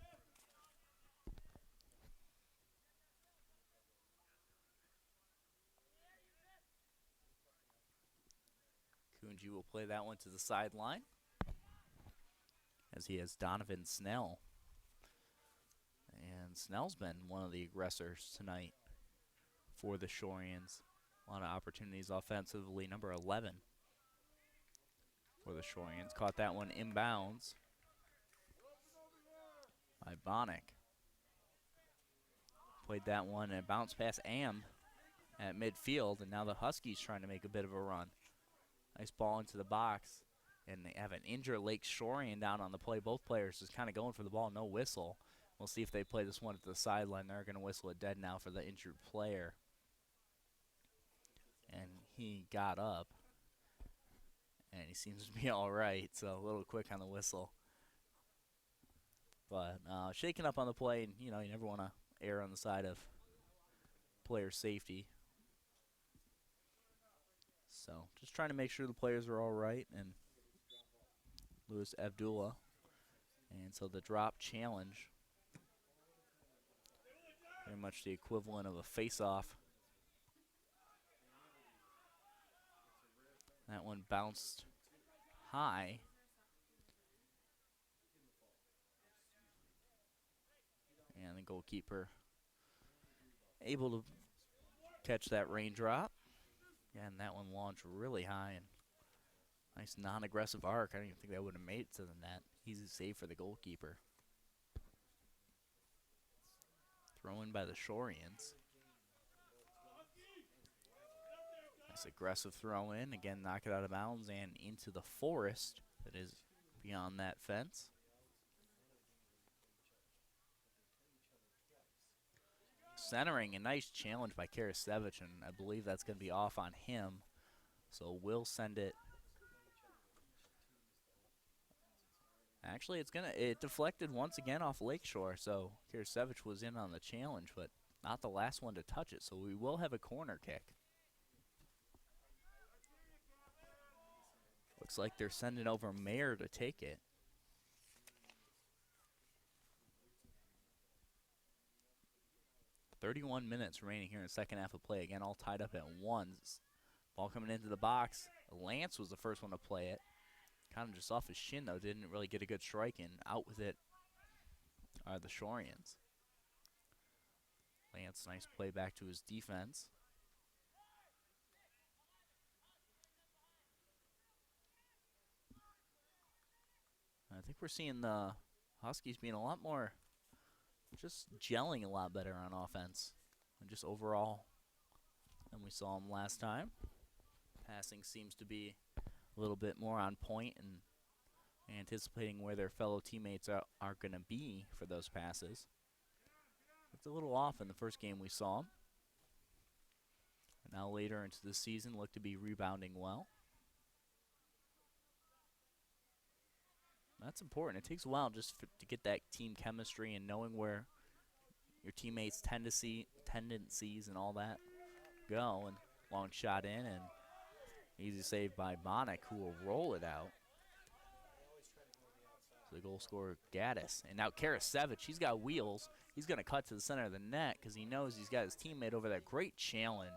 Kunji will play that one to the sideline, as he has Donovan Snell. And Snell's been one of the aggressors tonight for the Shoreans. A lot of opportunities offensively. Number 11 for the Shoreans. Caught that one inbounds by Bonick. Played that one and bounced past Am at midfield, and now the Huskies trying to make a bit of a run. Nice ball into the box, and they have an injured Lake Shorean down on the play. Both players just kind of going for the ball, no whistle. We'll see if they play this one at the sideline. They're going to whistle it dead now for the injured player. And he got up, and he seems to be all right, so a little quick on the whistle. But shaking up on the play, and you never want to err on the side of player safety. So just trying to make sure the players are all right, and Louis Abdullah. And so the drop challenge, very much the equivalent of a face-off. That one bounced high. And the goalkeeper able to catch that raindrop. And that one launched really high, and nice non-aggressive arc. I don't even think that would have made it to the net. Easy save for the goalkeeper. Throw in by the Shorians. Nice aggressive throw in. Again, knock it out of bounds and into the forest that is beyond that fence. Centering, a nice challenge by Karasevich, and I believe that's going to be off on him. So we'll send it. Actually, it deflected once again off Lakeshore, so Karasevich was in on the challenge, but not the last one to touch it, so we will have a corner kick. Looks like they're sending over Mayer to take it. .31 minutes remaining here in the second half of play. Again, all tied up at ones. Ball coming into the box. Lance was the first one to play it. Kind of just off his shin, though. Didn't really get a good strike in. Out with it are the Shorians. Lance, nice play back to his defense. I think we're seeing the Huskies being a lot more, just gelling a lot better on offense. And just overall than we saw them last time. Passing seems to be a little bit more on point and anticipating where their fellow teammates are going to be for those passes. It's a little off in the first game we saw them. And now later into the season look to be rebounding well. That's important. It takes a while just to get that team chemistry and knowing where your teammates' tendencies and all that go. And long shot in and easy save by Bonick, who will roll it out. So the goal scorer, Gaddis. And now Karasevich, he's got wheels. He's going to cut to the center of the net because he knows he's got his teammate over there. Great challenge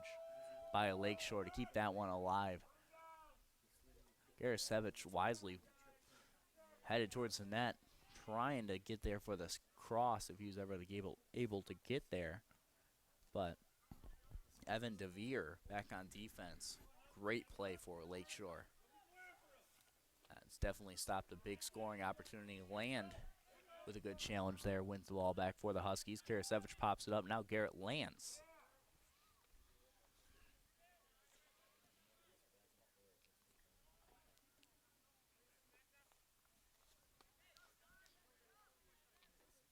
by a Lakeshore to keep that one alive. Karasevich wisely headed towards the net, trying to get there for this cross if he was ever able to get there. But Evan DeVere back on defense. Great play for Lakeshore. It's definitely stopped a big scoring opportunity. Land with a good challenge there, wins the ball back for the Huskies. Karasevich pops it up. Now Garrett Lance.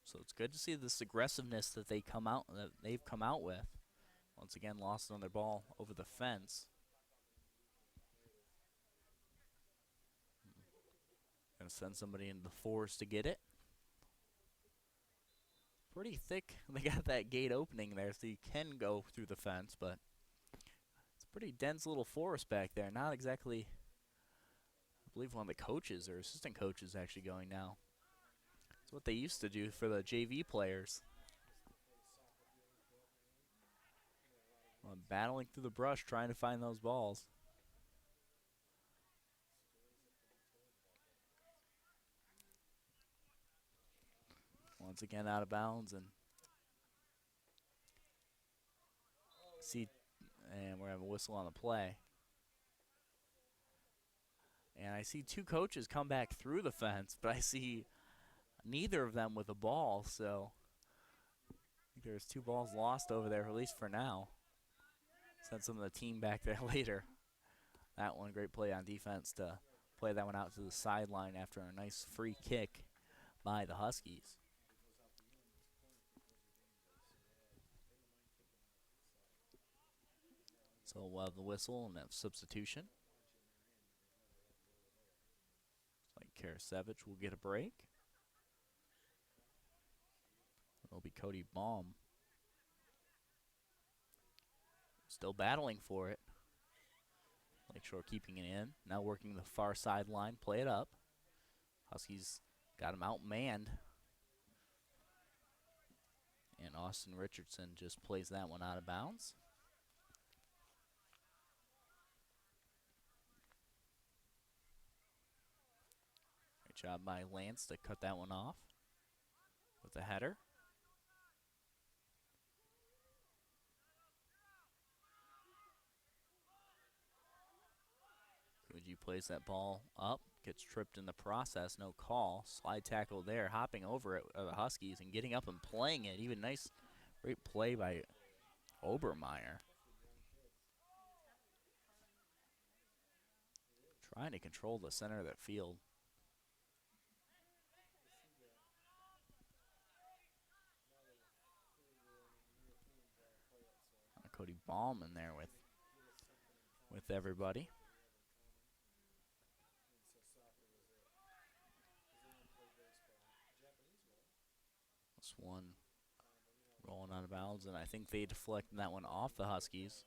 So it's good to see this aggressiveness that they've come out with. Once again, lost on their ball over the fence. Gonna send somebody into the forest to get it. Pretty thick. They got that gate opening there, so you can go through the fence, but it's a pretty dense little forest back there. Not exactly, I believe one of the coaches or assistant coaches actually going now. It's what they used to do for the JV players. Battling through the brush, trying to find those balls. Once again out of bounds, and we're having a whistle on the play. And I see two coaches come back through the fence, but I see neither of them with a ball, so I think there's two balls lost over there, at least for now. Send some of the team back there later. That one, great play on defense to play that one out to the sideline after a nice free kick by the Huskies. So we'll have the whistle and that substitution. Looks like Karasevich will get a break. It'll be Cody Baum. Still battling for it. Lakeshore keeping it in. Now working the far sideline. Play it up. Huskies got him outmanned. And Austin Richardson just plays that one out of bounds. Great job by Lance to cut that one off with a header. Kuji plays that ball up, gets tripped in the process, no call. Slide tackle there, hopping over it, the Huskies, and getting up and playing it. Even nice, great play by Obermeyer. Trying to control the center of that field. Cody Baum in there with everybody. This one rolling out of bounds, and I think they deflected that one off the Huskies.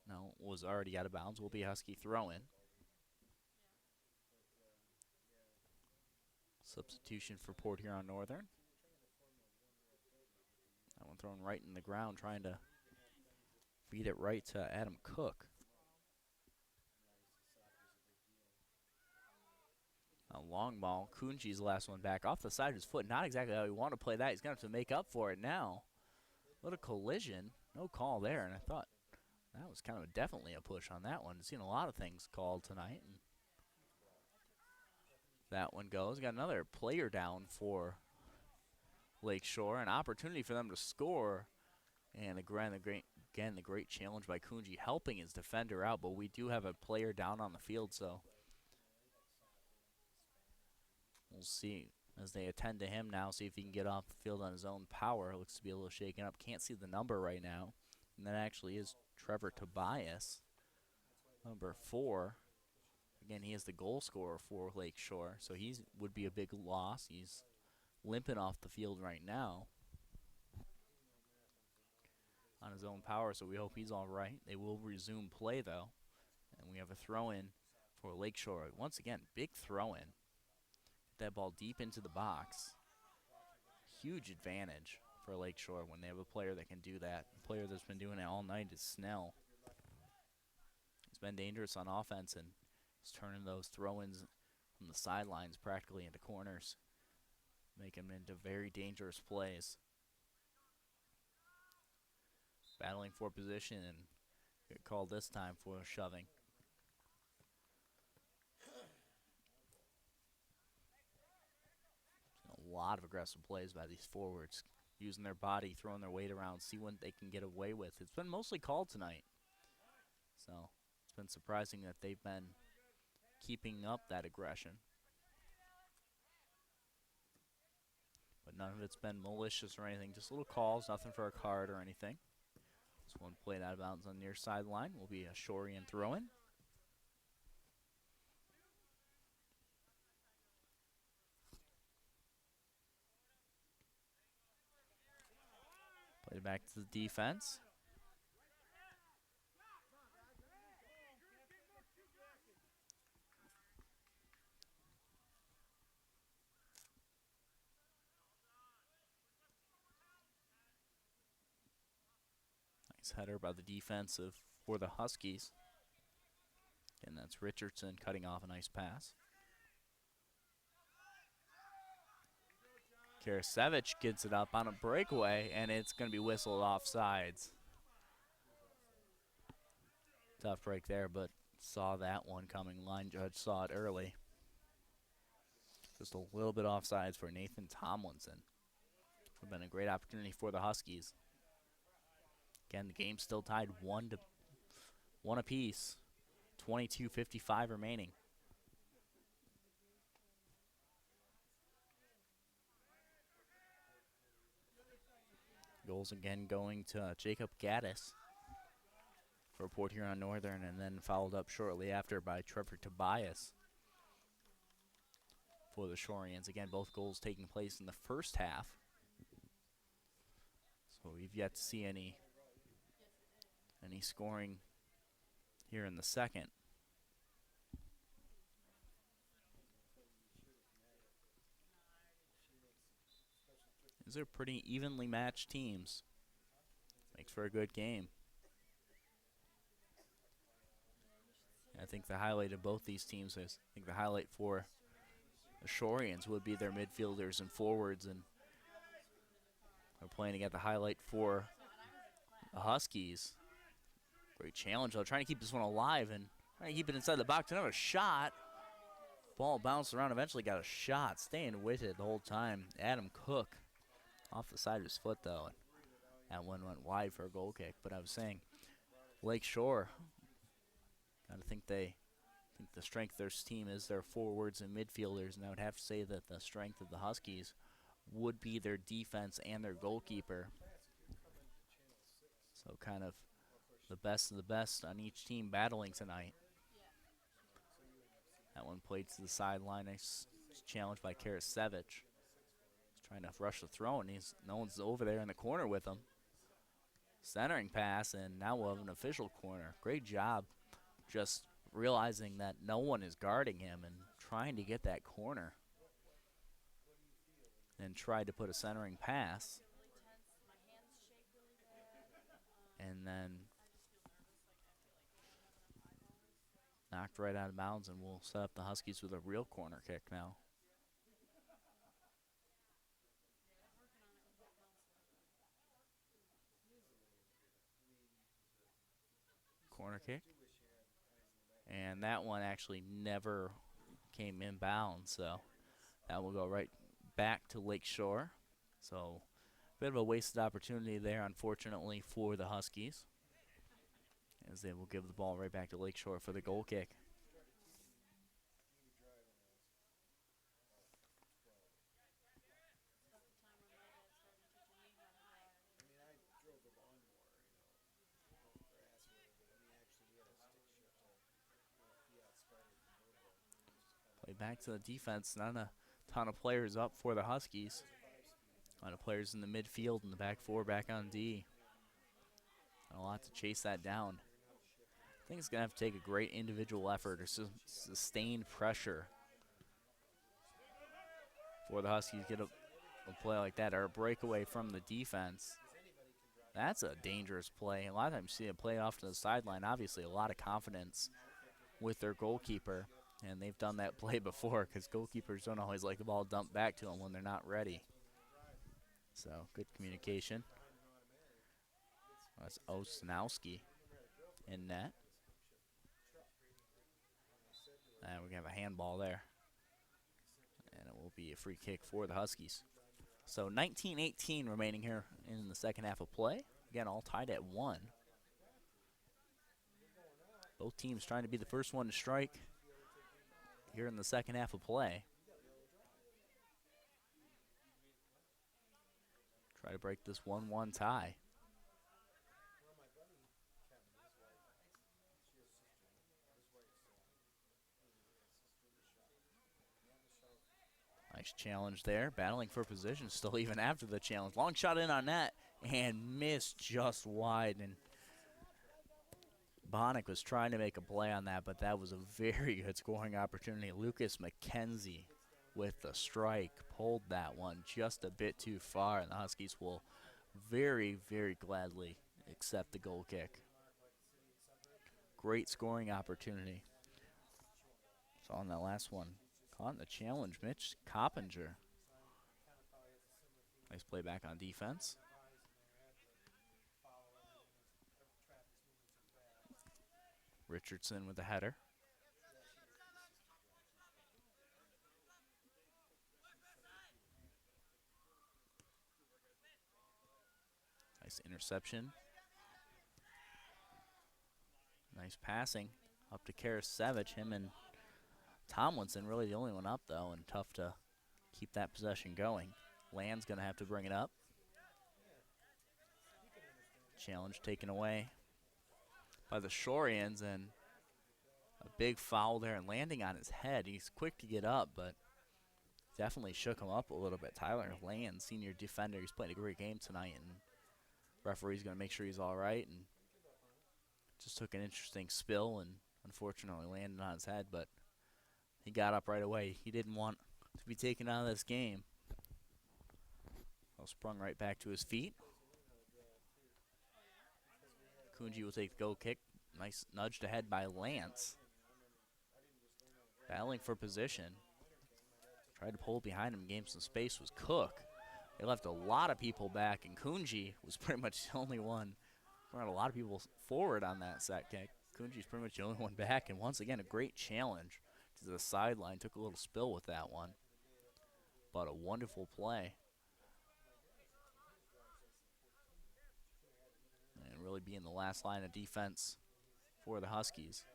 No, was already out of bounds. Will be a Husky throw-in. Substitution for Port Huron Northern. That one thrown right in the ground, trying to feed it right to Adam Cook. A long ball. Kunji's the last one back. Off the side of his foot. Not exactly how he wanted to play that. He's going to have to make up for it now. Little collision. No call there, and I thought that was kind of definitely a push on that one. I've seen a lot of things called tonight. And that one goes. Got another player down for Lakeshore. An opportunity for them to score. And again, the great challenge by Kunji helping his defender out. But we do have a player down on the field, so we'll see as they attend to him now, see if he can get off the field on his own power. Looks to be a little shaken up. Can't see the number right now. And that actually is Trevor Tobias, number 4. Again, he is the goal scorer for Lakeshore, so he would be a big loss. He's limping off the field right now on his own power, so we hope he's all right. They will resume play, though, and we have a throw-in for Lakeshore. Once again, big throw-in. That ball deep into the box. Huge advantage for Lakeshore when they have a player that can do that. The player that's been doing it all night is Snell. He's been dangerous on offense, and he's turning those throw-ins from the sidelines practically into corners, making them into very dangerous plays. Battling for position and get called this time for shoving. A lot of aggressive plays by these forwards, using their body, throwing their weight around, see what they can get away with. It's been mostly called tonight, so it's been surprising that they've been keeping up that aggression. But none of it's been malicious or anything, just little calls, nothing for a card or anything. This one played out of bounds on the near sideline will be a Shorian throw-in. Played back to the defense. Nice header by the defensive for the Huskies. And that's Richardson cutting off a nice pass. Karasevich gets it up on a breakaway, and it's going to be whistled offsides. Tough break there, but saw that one coming. Line judge saw it early. Just a little bit offsides for Nathan Tomlinson. Would have been a great opportunity for the Huskies. Again, the game's still tied 1 apiece. 22:55 remaining. Goals again going to Jacob Gaddis for Port Huron Northern, and then followed up shortly after by Trevor Tobias for the Shorians. Again, both goals taking place in the first half. So we've yet to see any And he's scoring here in the second. These are pretty evenly matched teams. Makes for a good game. I think the highlight of both these teams is, I think the highlight for the Shorians would be their midfielders and forwards, and they're playing to get the highlight for the Huskies. Great challenge, though, trying to keep this one alive and trying to keep it inside the box. Another shot. Ball bounced around, eventually got a shot, staying with it the whole time. Adam Cook off the side of his foot, though. That one went wide for a goal kick, but I was saying Lake Shore, I think the strength of their team is their forwards and midfielders, and I would have to say that the strength of the Huskies would be their defense and their goalkeeper. So kind of the best on each team battling tonight. That one played to the sideline. Nice challenge by Karasevich. He's trying to rush the throw, and no one's over there in the corner with him. Centering pass, and now we'll have an official corner. Great job just realizing that no one is guarding him and trying to get that corner. And tried to put a centering pass. And then knocked right out of bounds, and we'll set up the Huskies with a real corner kick now. Corner kick. And that one actually never came inbound, so that will go right back to Lake Shore. So a bit of a wasted opportunity there, unfortunately, for the Huskies, as they will give the ball right back to Lake Shore for the goal kick. Play back to the defense. Not a ton of players up for the Huskies. A lot of players in the midfield and the back four back on D. A lot to chase that down. I think it's going to have to take a great individual effort or sustained pressure for the Huskies to get a play like that, or a breakaway from the defense. That's a dangerous play. A lot of times you see a play off to the sideline. Obviously, a lot of confidence with their goalkeeper, and they've done that play before because goalkeepers don't always like the ball dumped back to them when they're not ready. So, good communication. That's Osnowski in net. And we're going to have a handball there. And it will be a free kick for the Huskies. So 19-18 remaining here in the second half of play. Again, all tied at 1. Both teams trying to be the first one to strike here in the second half of play. Try to break this 1-1 tie. Nice challenge there, battling for position still even after the challenge. Long shot in on net and missed just wide. And Bonnick was trying to make a play on that, but that was a very good scoring opportunity. Lucas McKenzie with the strike pulled that one just a bit too far, and the Huskies will very, very gladly accept the goal kick. Great scoring opportunity. So on that last one, caught in the challenge, Mitch Coppinger. Nice play back on defense. Richardson with the header. Nice interception. Nice passing up to Karasevich. Him and Tomlinson really the only one up, though, and tough to keep that possession going. Land's going to have to bring it up. Challenge taken away by the Shorians, and a big foul there and landing on his head. He's quick to get up, but definitely shook him up a little bit. Tyler Land, senior defender, he's played a great game tonight, and referee's going to make sure he's all right and Just took an interesting spill and unfortunately landed on his head, but he got up right away. He didn't want to be taken out of this game. Sprung right back to his feet. Kunji will take the goal kick. Nice nudged ahead by Lance. Battling for position. Tried to pull behind him, gain some space, was Cook. They left a lot of people back, and Kunji was pretty much the only one. Brought a lot of people forward on that set kick. Kunji's pretty much the only one back, and once again, a great challenge to the sideline. Took a little spill with that one, but a wonderful play. And really being the last line of defense for the Huskies.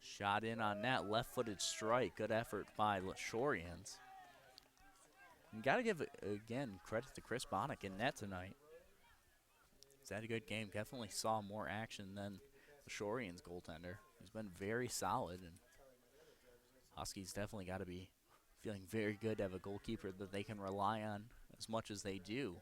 Shot in on that left-footed strike. Good effort by Shorians. You got to give, again, credit to Chris Bonnick in net tonight. He's had a good game. Definitely saw more action than the Shorians goaltender. He's been very solid, and Huskies definitely got to be feeling very good to have a goalkeeper that they can rely on as much as they do.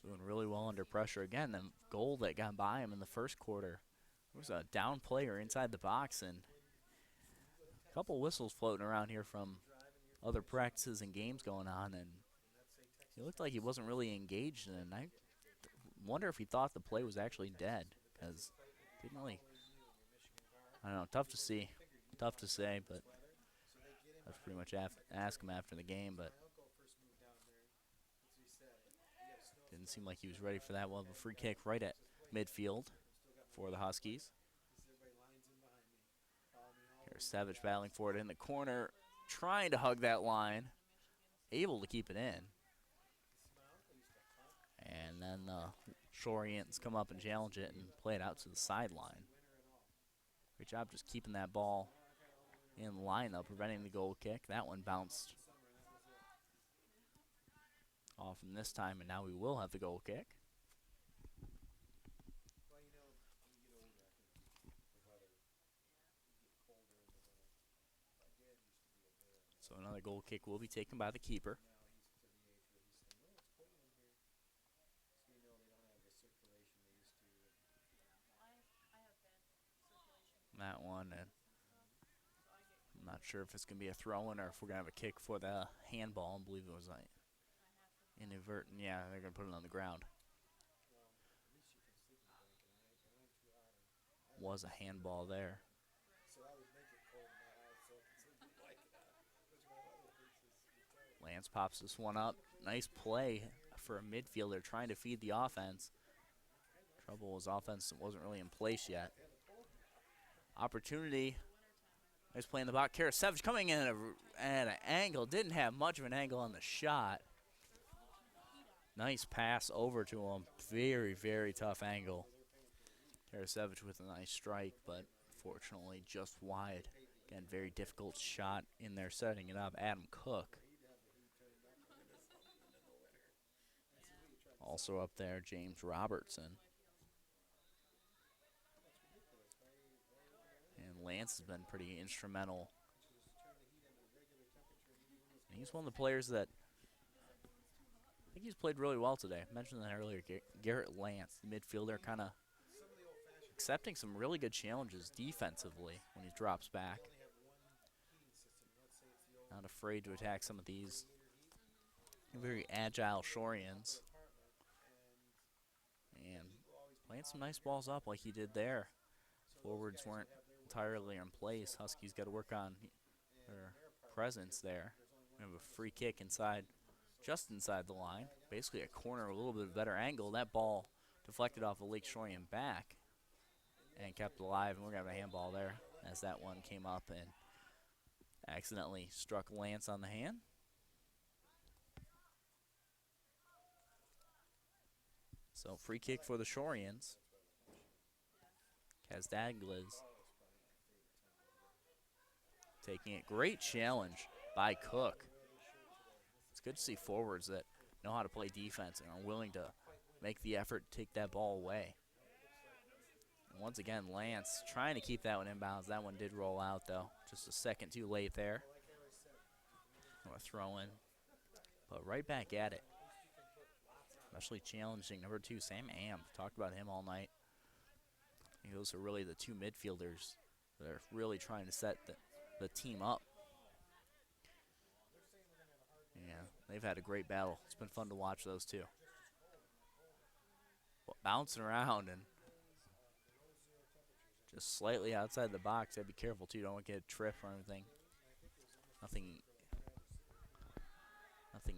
Doing really well under pressure. Again, the goal that got by him in the first quarter. There was a down player inside the box, and a couple whistles floating around here from other practices and games going on, and he looked like he wasn't really engaged in it. And I wonder if he thought the play was actually dead, because didn't really, I don't know, tough to see, tough to say, but that's pretty much ask him after the game, but didn't seem like he was ready for that. We'll have a free kick right at midfield for the Huskies. Here's Savage battling for it in the corner, trying to hug that line, able to keep it in. And then the Shorians come up and challenge it and play it out to the sideline. Great job just keeping that ball in line, though, preventing the goal kick. That one bounced off in this time, and now we will have the goal kick. So another goal kick will be taken by the keeper. That one, and I'm not sure if it's going to be a throw-in or if we're going to have a kick for the handball. I believe it was like inadvertent. Yeah, they're going to put it on the ground. Was a handball there. Lance pops this one up. Nice play for a midfielder trying to feed the offense. Trouble was offense wasn't really in place yet. Opportunity. Nice play in the box. Karasevich coming in at an angle. Didn't have much of an angle on the shot. Nice pass over to him. Very, very tough angle. Karasevich with a nice strike, but fortunately just wide. Again, very difficult shot in there setting it up. Adam Cook. Also up there, James Robertson. And Lance has been pretty instrumental. And he's one of the players that I think he's played really well today. I mentioned that earlier. Garrett Lance, the midfielder, kind of accepting some really good challenges defensively when he drops back. Not afraid to attack some of these very agile Shorians. And playing some nice balls up like he did there. Forwards weren't entirely in place. Huskies got to work on their presence there. We have a free kick inside, just inside the line. Basically a corner, a little bit better angle. That ball deflected off the Lake Shorian back and kept alive, and we're going to have a handball there as that one came up and accidentally struck Lance on the hand. So free kick for the Shorians. Kazdaglis taking it. Great challenge by Cook. It's good to see forwards that know how to play defense and are willing to make the effort to take that ball away. And once again, Lance trying to keep that one inbounds. That one did roll out, though. Just a second too late there. A throw in, but right back at it. Especially challenging number 2, Sam Amp. Talked about him all night. I think those are really the two midfielders that are really trying to set the team up. Yeah, they've had a great battle. It's been fun to watch those two. Well, bouncing around and just slightly outside the box. Gotta be careful too. Don't get a trip or anything. Nothing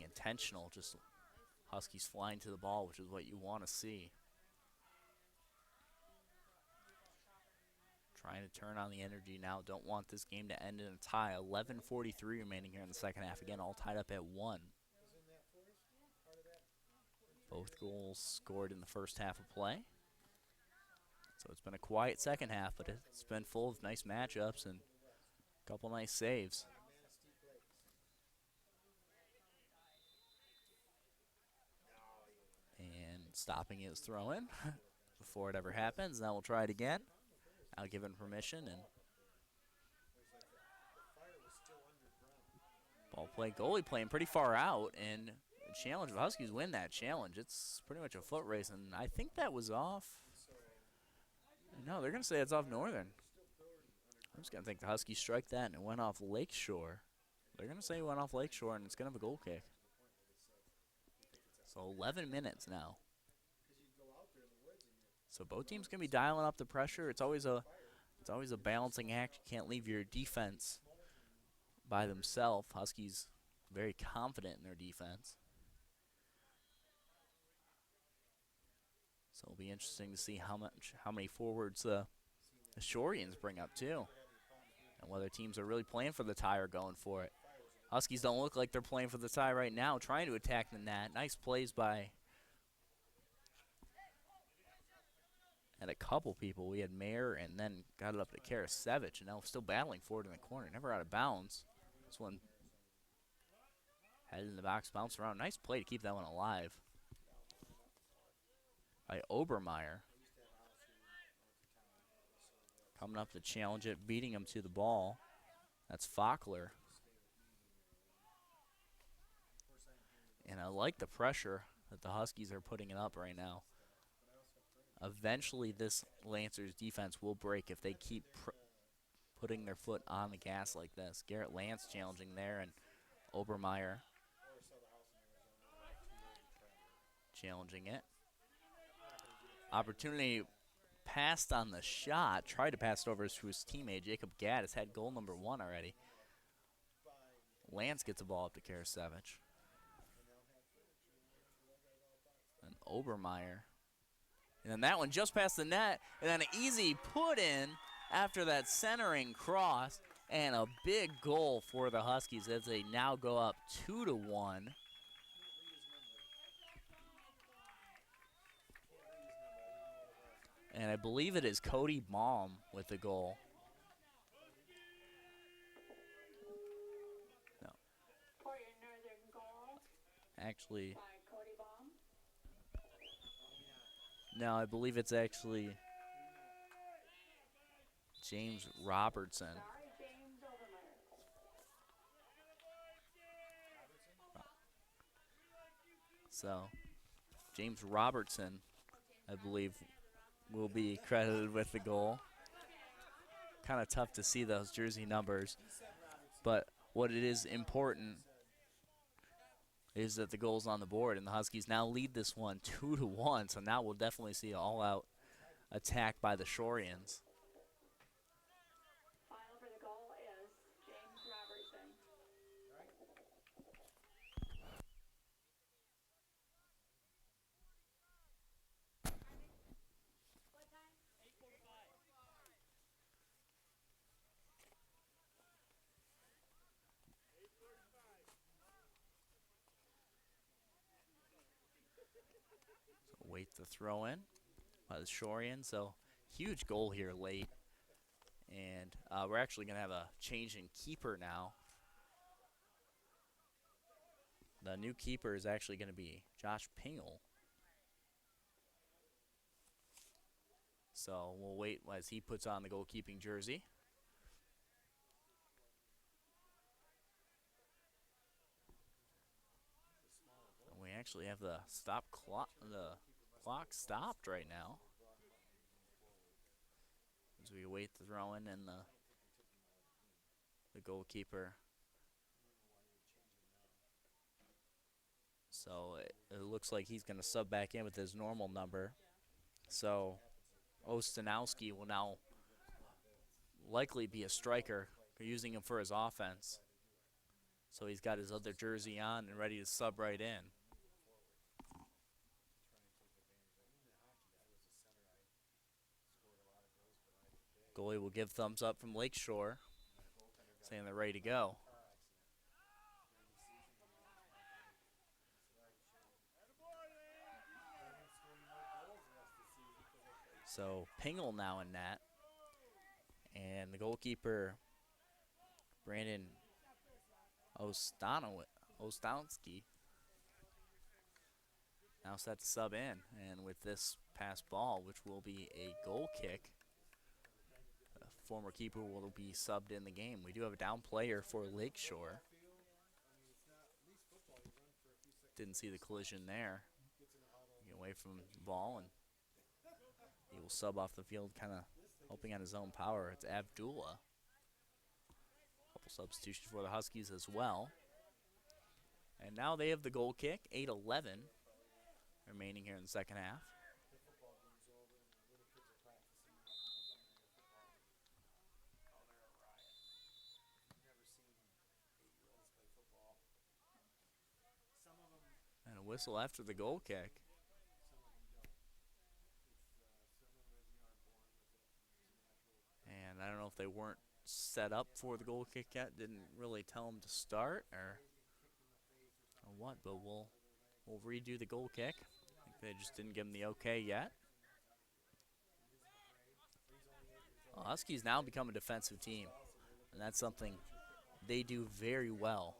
intentional. Just Huskies flying to the ball, which is what you want to see. Trying to turn on the energy now. Don't want this game to end in a tie. 11:43 remaining here in the second half. Again, all tied up at 1. Both goals scored in the first half of play. So it's been a quiet second half, but it's been full of nice matchups and a couple nice saves. And stopping his throw in before it ever happens. Now we'll try it again. I'll give him permission and ball play. Goalie playing pretty far out, and the challenge, the Huskies win that challenge. It's pretty much a foot race, and I think that was off. No, they're going to say it's off Northern. I'm just going to think the Huskies strike that, and it went off Lakeshore. They're going to say it went off Lakeshore, and it's going to have a goal kick. So 11 minutes now. So both teams going to be dialing up the pressure. It's always a balancing act. You can't leave your defense by themselves. Huskies very confident in their defense. So it'll be interesting to see how many forwards the Shorians bring up too, and whether teams are really playing for the tie or going for it. Huskies don't look like they're playing for the tie right now, trying to attack the net. Nice plays by and a couple people. We had Mayer and then got it up to Karasevich, and now still battling for it in the corner. Never out of bounds. This one headed in the box, bounced around. Nice play to keep that one alive by Obermeyer. Coming up to challenge it, beating him to the ball. That's Fackler. And I like the pressure that the Huskies are putting it up right now. Eventually, this Lancers defense will break if they keep putting their foot on the gas like this. Garrett Lance challenging there, and Obermeyer challenging it. Opportunity passed on the shot. Tried to pass it over to his teammate. Jacob Gaddis had goal number 1 already. Lance gets the ball up to Karasevich. And Obermeyer. And then that one just past the net. And then an easy put in after that centering cross. And a big goal for the Huskies as they now go up 2-1. And I believe it is Cody Baum with the goal. No. Actually, no, I believe it's actually James Robertson. So, James Robertson, I believe, will be credited with the goal. Kind of tough to see those jersey numbers, but what it is important is that the goal's on the board, and the Huskies now lead this one 2-1. So now we'll definitely see an all-out attack by the Shorians. Wait the throw in by the Shorians. So huge goal here late. And we're actually going to have a change in keeper now. The new keeper is actually going to be Josh Pingle. So we'll wait as he puts on the goalkeeping jersey. actually have the clock stopped right now as we await the throw-in and the goalkeeper. So it looks like he's going to sub back in with his normal number. So Ostanowski will now likely be a striker. They're using him for his offense. So he's got his other jersey on and ready to sub right in. Goalie will give thumbs up from Lakeshore, saying they're ready to go. So Pingle now in net. And the goalkeeper, Brandon Ostanowski, now set to sub in. And with this pass ball, which will be a goal kick, a former keeper will be subbed in the game. We do have a down player for Lakeshore. Didn't see the collision there. Get away from the ball, and he will sub off the field, kind of hoping on his own power. It's Abdullah. Couple substitutions for the Huskies as well. And now they have the goal kick, 8:11 remaining here in the second half. And a whistle after the goal kick. And I don't know if they weren't set up for the goal kick yet, didn't really tell them to start or what, but we'll redo the goal kick. I think they just didn't give them the okay yet. Well, Huskies now become a defensive team, and that's something they do very well.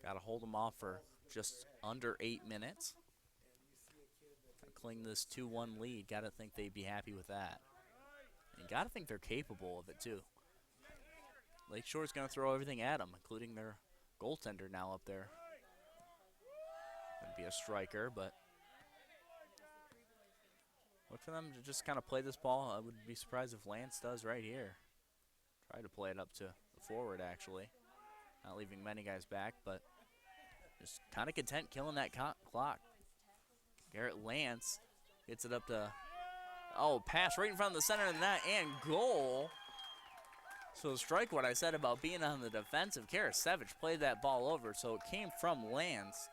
Got to hold them off for just under 8 minutes. Cling this 2-1 lead. Got to think they'd be happy with that. And got to think they're capable of it, too. Lakeshore's going to throw everything at them, including their goaltender now up there. Would be a striker, but look for them to just kind of play this ball. I would be surprised if Lance does right here. Try to play it up to the forward, actually. Not leaving many guys back, but just kind of content killing that clock. Garrett Lance gets it up to, pass right in front of the center of the net and goal. So strike what I said about being on the defensive. Karasevich played that ball over, so it came from Lance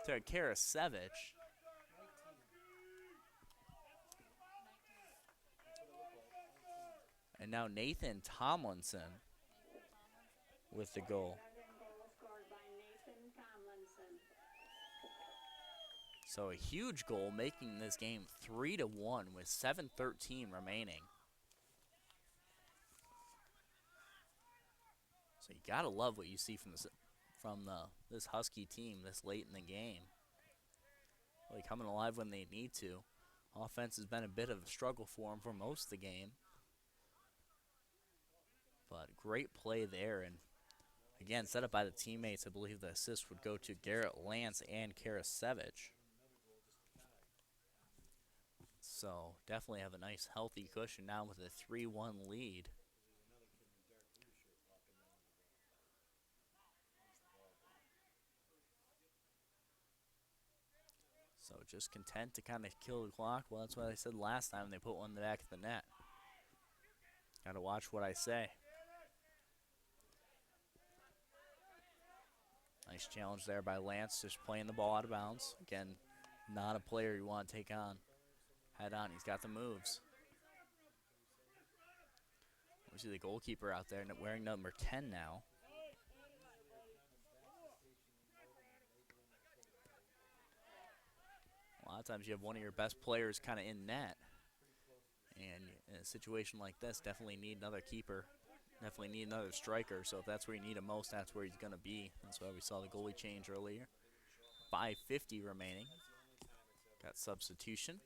to Karasevich. And now Nathan Tomlinson with the goal. So a huge goal, making this game 3-1 with 7:13 remaining. So you gotta love what you see from this Husky team this late in the game. Really coming alive when they need to. Offense has been a bit of a struggle for them for most of the game. But great play there, and again, set up by the teammates. I believe the assist would go to Garrett Lance and Karasevich. So definitely have a nice healthy cushion now with a 3-1 lead. So just content to kind of kill the clock. Well, that's what I said last time they put one in the back of the net. Got to watch what I say. Nice challenge there by Lance, just playing the ball out of bounds. Again, not a player you want to take on head on. He's got the moves. We see the goalkeeper out there wearing number 10 now. A lot of times you have one of your best players kind of in net. And in a situation like this, definitely need another keeper. Definitely need another striker. So if that's where you need him most, that's where he's going to be. That's why we saw the goalie change earlier. 5:50 remaining. Got substitution.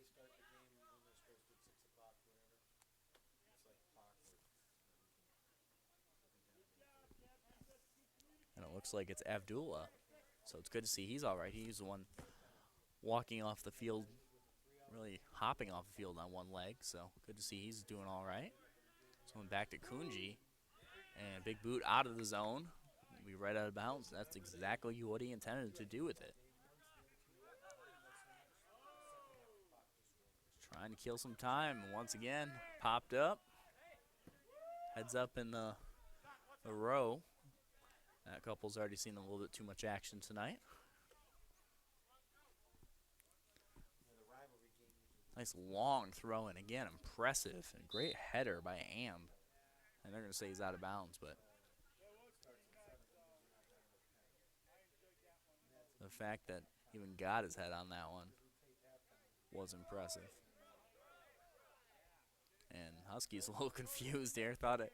And it looks like it's Abdullah So it's good to see he's all right. He's the one walking off the field, really hopping off the field on one leg. So good to see he's doing all right. So back to Kunji. And big boot out of the zone. We right out of bounds. That's exactly what he intended to do with it. Trying to kill some time. And once again, popped up. Heads up in the row. That couple's already seen a little bit too much action tonight. Nice long throw, and again, impressive. And great header by Amb. And they're going to say he's out of bounds, but the fact that even got his head on that one was impressive. And Husky's a little confused here. Thought it.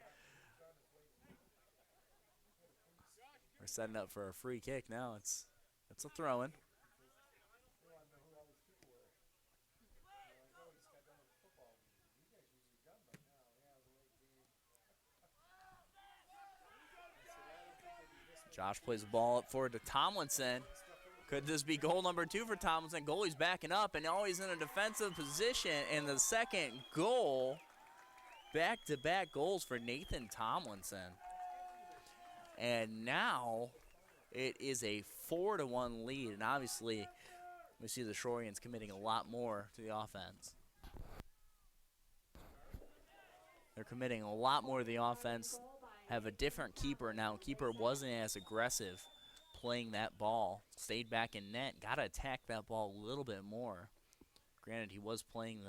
We're setting up for a free kick now. It's a throw-in. Josh plays the ball up forward to Tomlinson. Could this be goal number 2 for Tomlinson? Goalie's backing up, and now he's in a defensive position. And the second goal, back-to-back goals for Nathan Tomlinson. And now it is a 4-1 lead. And obviously, we see the Shorians committing a lot more to the offense. They're committing a lot more to the offense. Have a different keeper now. Keeper wasn't as aggressive playing that ball. Stayed back in net. Got to attack that ball a little bit more. Granted, he was playing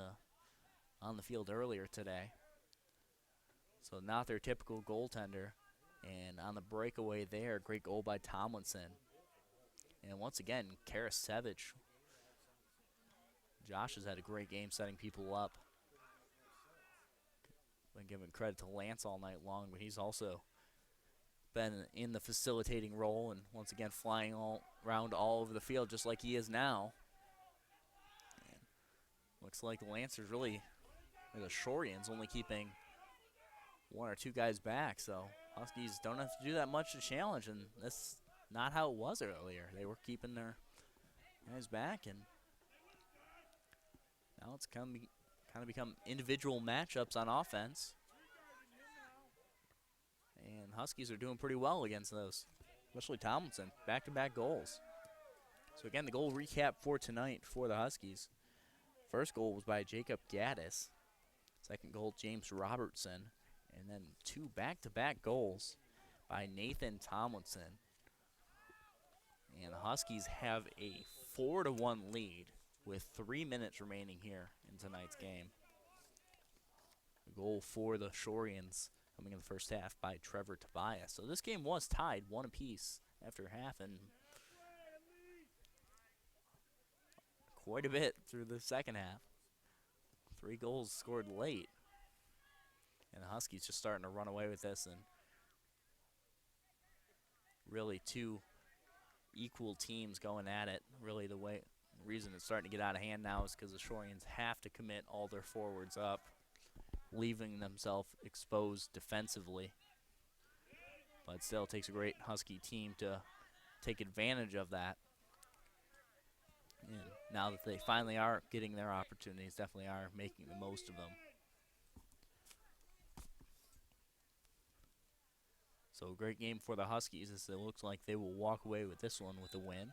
on the field earlier today. So not their typical goaltender. And on the breakaway there, great goal by Tomlinson. And once again, Karasevich. Josh has had a great game setting people up. Been giving credit to Lance all night long, but he's also been in the facilitating role and once again flying all around all over the field just like he is now. And looks like the Lancers really, the Shorians only keeping 1 or 2 guys back, so Huskies don't have to do that much to challenge, and that's not how it was earlier. They were keeping their guys back, and now it's kind of become individual matchups on offense. And Huskies are doing pretty well against those, especially Tomlinson. Back-to-back goals. So again, the goal recap for tonight for the Huskies. First goal was by Jacob Gaddis. Second goal, James Robertson. And then 2 back-to-back goals by Nathan Tomlinson. And the Huskies have a 4-1 lead with 3 minutes remaining here in tonight's game. The goal for the Shorians coming in the first half by Trevor Tobias. So this game was tied 1 apiece after half, and quite a bit through the second half. 3 goals scored late. And the Huskies just starting to run away with this, and really 2 equal teams going at it. Really the reason it's starting to get out of hand now is because the Shorians have to commit all their forwards up, leaving themselves exposed defensively. But still, it takes a great Husky team to take advantage of that. And now that they finally are getting their opportunities, definitely are making the most of them. So great game for the Huskies, as it looks like they will walk away with this one with a win.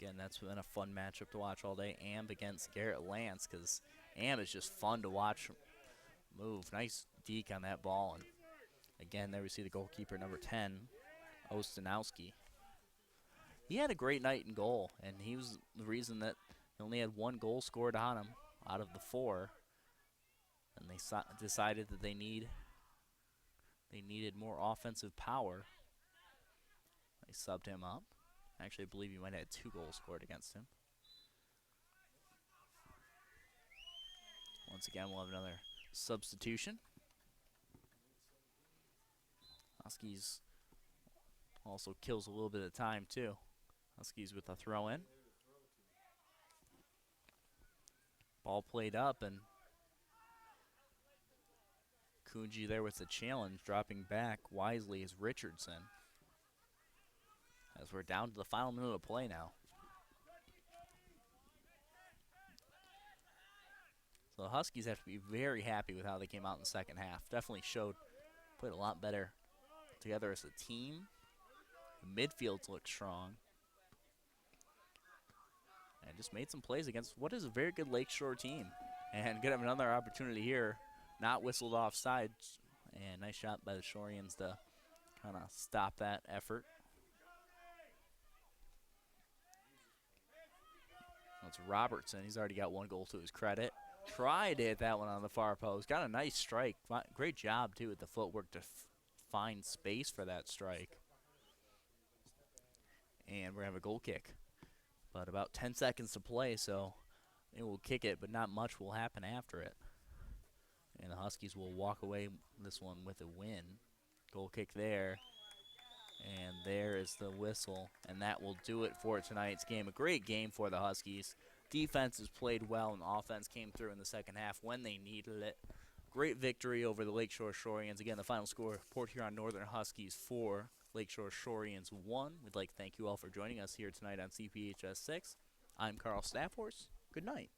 Again, that's been a fun matchup to watch all day. Amb against Garrett Lance, because Amb is just fun to watch move. Nice deke on that ball. And again, there we see the goalkeeper, number 10, Ostinowski. He had a great night in goal, and he was the reason that he only had 1 goal scored on him out of the 4. And they decided that they needed more offensive power. They subbed him up. Actually, I believe he might have had 2 goals scored against him. Once again, we'll have another substitution. Huskies also kills a little bit of time, too. Huskies with a throw-in. Ball played up, and Kunji there with the challenge. Dropping back wisely is Richardson. As we're down to the final minute of play now. So the Huskies have to be very happy with how they came out in the second half. Definitely played a lot better together as a team. The midfields look strong. And just made some plays against what is a very good Lakeshore team. And gonna have another opportunity here. Not whistled offside. And nice shot by the Shoreans to kind of stop that effort. That's Robertson. He's already got one goal to his credit. Tried to hit that one on the far post. Got a nice strike. Great job, too, with the footwork to find space for that strike. And we're going to have a goal kick. But about 10 seconds to play, so it will kick it, but not much will happen after it. And the Huskies will walk away this one with a win. Goal kick there. And there is the whistle. And that will do it for tonight's game. A great game for the Huskies. Defense has played well, and offense came through in the second half when they needed it. Great victory over the Lakeshore Shoreans. Again, the final score, Port Huron Northern Huskies 4, Lakeshore Shoreans 1. We'd like to thank you all for joining us here tonight on CPHS 6. I'm Carl Staffhorse. Good night.